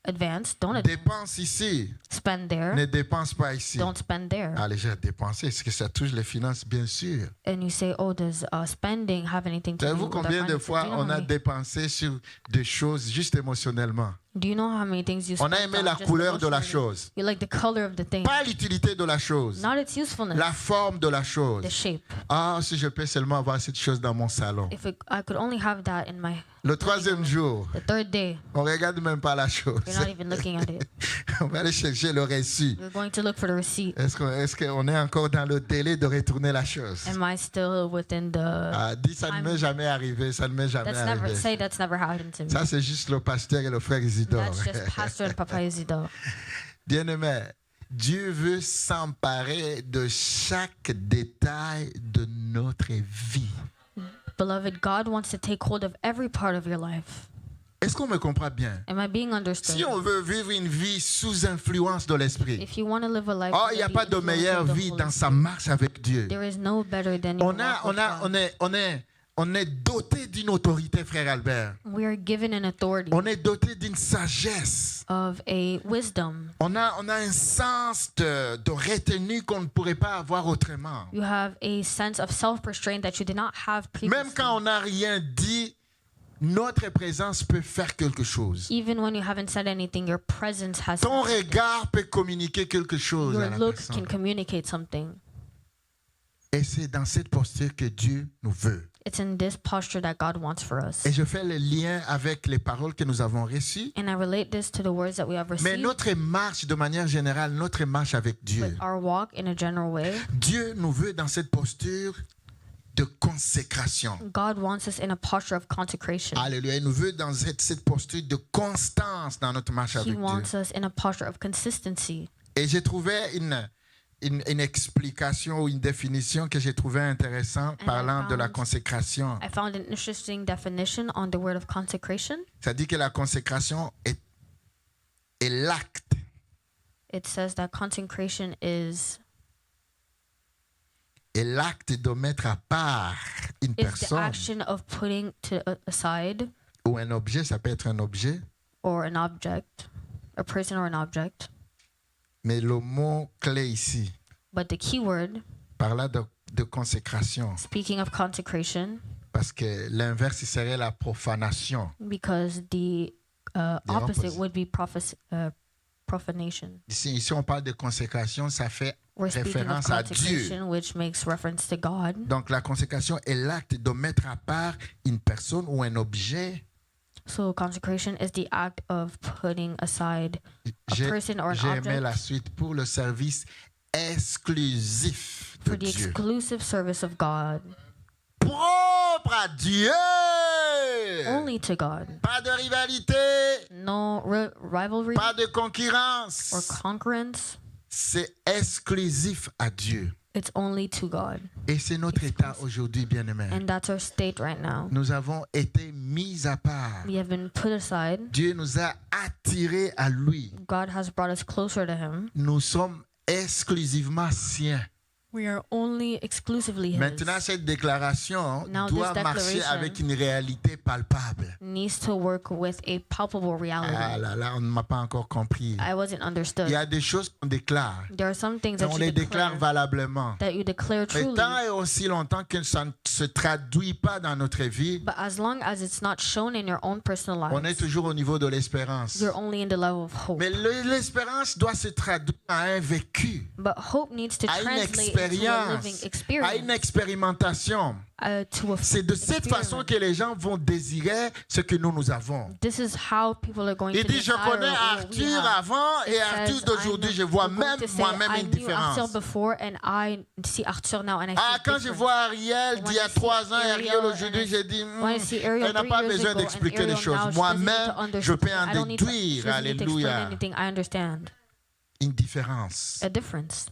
Advance, don't advance. Dépense ici, Spend there, ne dépense pas ici. don't spend there. Allez, j'ai dépensé. Est-ce que ça touche les finances? Bien sûr. And you say, oh, does spending have anything to do Savez-vous with our combien de finances? fois Do you know on how a many- dépensé sur des choses juste émotionnellement? Do you know how many things you On a spent aimé on la just couleur de la emotionally? chose, You like the color of the thing, pas l'utilité de la chose, not its usefulness, la forme de la the chose. shape. Ah, si je peux seulement avoir cette chose dans mon salon. I could only have that in my Le troisième jour, the third day, on regarde même pas la chose. you're not even looking at it. On va aller chercher le reçu. You're going to look for the receipt. Est-ce qu'on est encore dans le délai de retourner la chose? Am I still within the? Ah, dis, ça ne m'est jamais arrivé, ça ne m'est jamais arrivé. That's never happened to me. Ça, c'est juste le pasteur et le frère Isidore. That's just Pastor and Papa Isidore. Bien-aimé, Dieu veut s'emparer de chaque détail de notre vie. Beloved, God wants to take hold of every part of your life. Est-ce qu'on me comprend bien? Am I being understood? Si on veut vivre une vie sous influence de l'esprit, If you want to live a life, oh, il under n'y a the pas de influence meilleure of the vie Holy dans sa Spirit, marche avec Dieu. there is no better than your walk with God. On est doté d'une autorité, frère Albert. We are given an authority On est doté d'une sagesse. of a wisdom. On a un sens de retenue qu'on ne pourrait pas avoir autrement. You have a sense of self-restraint that you did not have previously. Même quand on n'a rien dit, notre présence peut faire quelque chose. Even when you haven't said anything, your presence has Ton something. regard peut communiquer quelque chose à Your la look personne. can communicate something. Et c'est dans cette posture que Dieu nous veut. It's in this posture that God wants for us. Et je fais le lien avec les paroles que nous avons reçues. And I relate this to the words that we have Mais received. notre marche, de manière générale, notre marche avec Dieu, But our walk in a general way, Dieu nous veut dans cette posture de consécration. God wants us in a posture of consecration. Alléluia. Il nous veut dans cette posture de constance dans notre marche He avec Dieu. wants us in a posture of consistency. Et j'ai trouvé une explication ou une définition que j'ai trouvé intéressante And parlant I de la found- consécration. I found an interesting definition on the word of consecration. Ça dit que la consécration est l'acte It says that consecration is de mettre à part une the personne action of putting aside ou un objet, ça peut être un objet, or an object, a person or an object. mais le mot clé ici, But the key word, par là de consécration, speaking of consecration, parce que l'inverse il serait la profanation. because the opposite opposite. would be profanation. Ici, on parle de consécration, ça fait We're speaking of référence à Dieu. consecration, which makes reference to God. Donc la consécration est l'acte de mettre à part une personne ou un objet. So consecration is the act of putting aside a person or an J'ai aimé la object suite pour le service exclusif de for the Dieu. exclusive service of God, Propre à Dieu. only to God. Pas de rivalité, No rivalry pas de or concurrence. concurrence. C'est exclusif à Dieu. It's only to God. Et c'est notre état aujourd'hui, bien-aimés. And that's our state right now. Nous avons été mis à part. We have been put aside. Dieu nous a attirés à lui. God has brought us closer to Him. Nous sommes exclusivement siens. We are only exclusively His. Maintenant, cette déclaration Now doit this marcher declaration avec une réalité palpable. Needs to work with a palpable reality. Ah là là, on ne m'a pas encore compris. I wasn't understood. Il y a des choses qu'on déclare. There are some things Et that on you les déclare declare, valablement. that you declare Mais truly. tant et aussi longtemps que ça ne se traduit pas dans notre vie, But as long as it's not shown in your own personal on est lives, toujours au niveau de l'espérance. you're only in the level of hope. Mais l'espérance doit se traduire à un vécu, But hope needs to à une translate into a expérience, living à experience. une expérimentation. To a C'est de cette façon experiment. que les gens vont désirer ce que nous avons. This is how people are going Il to dit, je desire connais what we Arthur have. avant et It Arthur says, d'aujourd'hui, I'm je vois going même to say, moi-même I une knew Arthur différence. before and I see Arthur now and I Ah, see quand je difference. vois Ariel d'il y a When I see 3 ans et Ariel Ariel aujourd'hui, and I- j'ai dit, when I see Ariel elle n'a 3 pas years besoin ago d'expliquer and les Ariel choses. now, she doesn't need Moi-même, to understand. je peux I en don't need to- déduire. she doesn't need to explain Alléluia. anything. I understand. Une différence. A difference.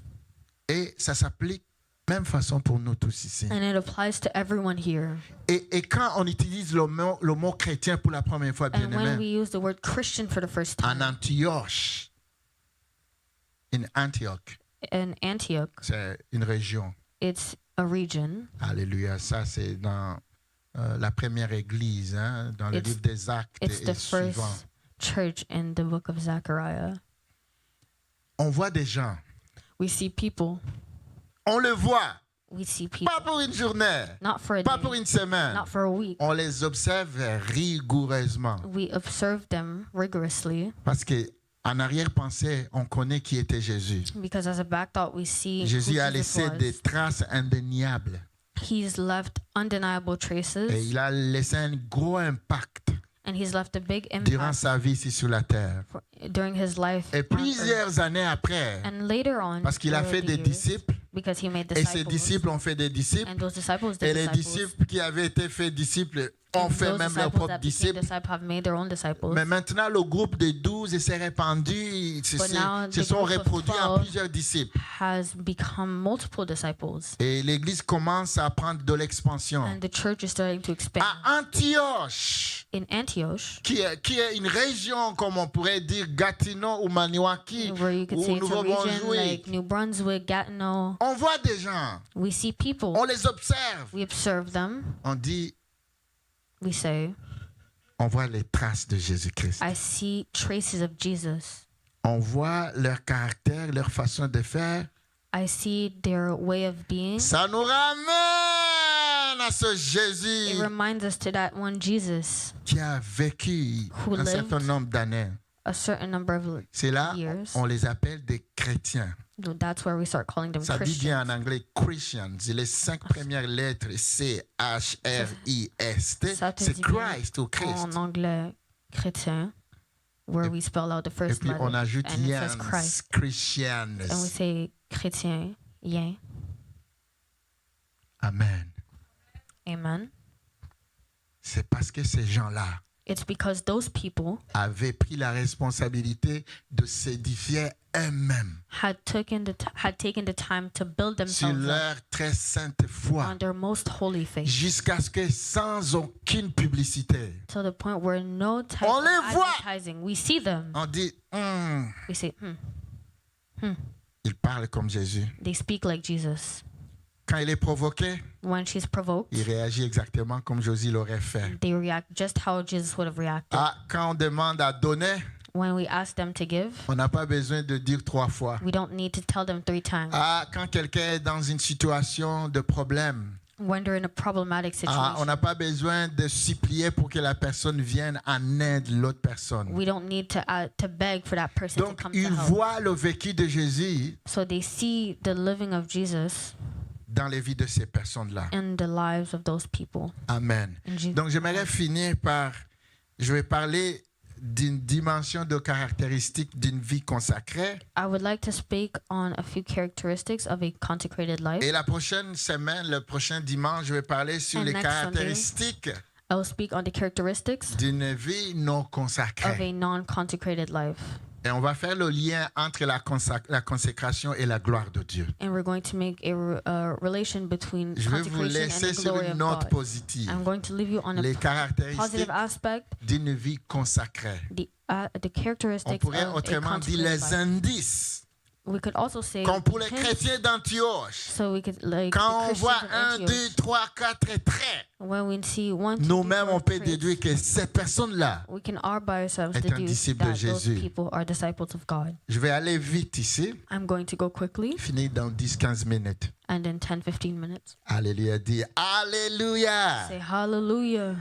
Et ça s'applique même façon pour nous tous ici. And it applies to everyone here. Et quand on utilise le mot chrétien pour la première fois, bien And when we aimé, use the word Christian for the first en time Antioche, in Antioch, in Antioch, c'est une région. it's a region. Alléluia. Ça, c'est dans la première église, hein, dans le It's- livre des Actes It's et the first suivant. church in the book of Zechariah. On voit des gens. We see people. On le voit. We see people. Pas pour une journée. Not for a Pas day. pour une semaine. Not for a week. On les observe rigoureusement. We observe them rigorously Parce que en arrière-pensée, on connaît qui était Jésus. because as a back thought we see who Jésus a Jesus laissé was. des traces indéniables. He's left undeniable traces Et il a laissé un gros impact and he's left a big durant impact sa vie ici sur la terre. during his life Et on earth. plusieurs années après, And later on, parce qu'il a over fait the des years, disciples, because he made et ses disciples, disciples ont fait des disciples, and those disciples et did les disciples, disciples qui avaient été faits disciples ont and fait those même leurs disciples propres that became disciples. disciples have made their own disciples. Mais maintenant, le groupe de 12 s'est répandu, ils se But now se the sont group of reproduits en 12 plusieurs disciples. has become multiple disciples, Et l'Église commence à prendre de l'expansion. and the church is starting to expand. À Antioche, In Antioch, qui est une région, comme on pourrait dire, Gatineau ou Maniwaki, where you could ou say it's a region Nouveau-Brunswick, like New Brunswick, Gatineau, on voit des gens, we see people, on les observe. we observe them, On dit, we say, on voit les traces de Jésus-Christ. I see traces of Jesus. On voit leur caractère, leur façon de faire. I see their way of being. Ça nous ramène à ce It Jésus reminds us to that one Jesus, qui a vécu Who un certain lived nombre d'années. a certain number of C'est là years. on les appelle des chrétiens. That's where we start calling them Ça dit bien en Christians. anglais Christians. Et les 5 premières lettres C-H-R-I-S-T, Ça te c'est dit Christ ou Christ. En anglais, chrétien, where we spell out the Et first puis letter, on ajoute and it says Yans, Christ, Christians. and we say chrétien, yin, Amen. amen. C'est parce que ces gens-là It's because those people avaient pris la responsabilité de s'édifier eux-mêmes had taken the time to build sur themselves up leur très sainte foi on their most holy faith, jusqu'à ce que sans aucune publicité, to the point where no type On of les voit. advertising, we see them, on dit, we say, il parle comme Jésus. they speak like Jesus. Quand il est provoqué, When she's provoked, il réagit exactement comme Josué l'aurait fait. they react just how Jesus would have reacted. Ah, quand on demande à donner, When we ask them to give, on n'a pas besoin de dire 3 fois. we don't need to tell them 3 times. Ah, quand quelqu'un est dans une situation de problème, When they're in a problematic on situation, n'a pas besoin de supplier pour que la personne vienne en aide l'autre personne. we don't need to beg for that person to Donc, come to ils help. voient le vécu de Jésus So they see the living of Jesus dans les vies de ces personnes-là. in the lives of those people. Amen. In Jesus' Donc, j'aimerais finir par, je vais parler d'une dimension de caractéristiques d'une vie consacrée. I would like to speak on a few characteristics of a consecrated life. Et la prochaine semaine, le prochain dimanche, je vais parler sur And les next Sunday, caractéristiques I will speak on the characteristics d'une vie non of consacrée. a non-consecrated life. Et on va faire le lien entre la consécration et la gloire de Dieu. And we're going to make a relation between Je vais vous consecration and laisser the sur glory une of note God. positive. I'm going to leave you on Les a caractéristiques positive aspect, d'une vie consacrée. the On characteristics pourrait of a autrement dire consecrated les life. indices. We could also say Comme pour les hints, chrétiens d'Antioche. so we could like Quand on the voit Christians 1, of 2, Antioch, 3, 4 traits, when we see 1, 2, 3, nous-mêmes, 4 on peut traits, déduire que cette personne-là, we can all by ourselves est un deduce disciple that de those Jésus. people are disciples of God. je vais aller vite ici, I'm going to go quickly finir dans 10-15 minutes. and in 10-15 minutes Alléluia, dis Alléluia. say hallelujah.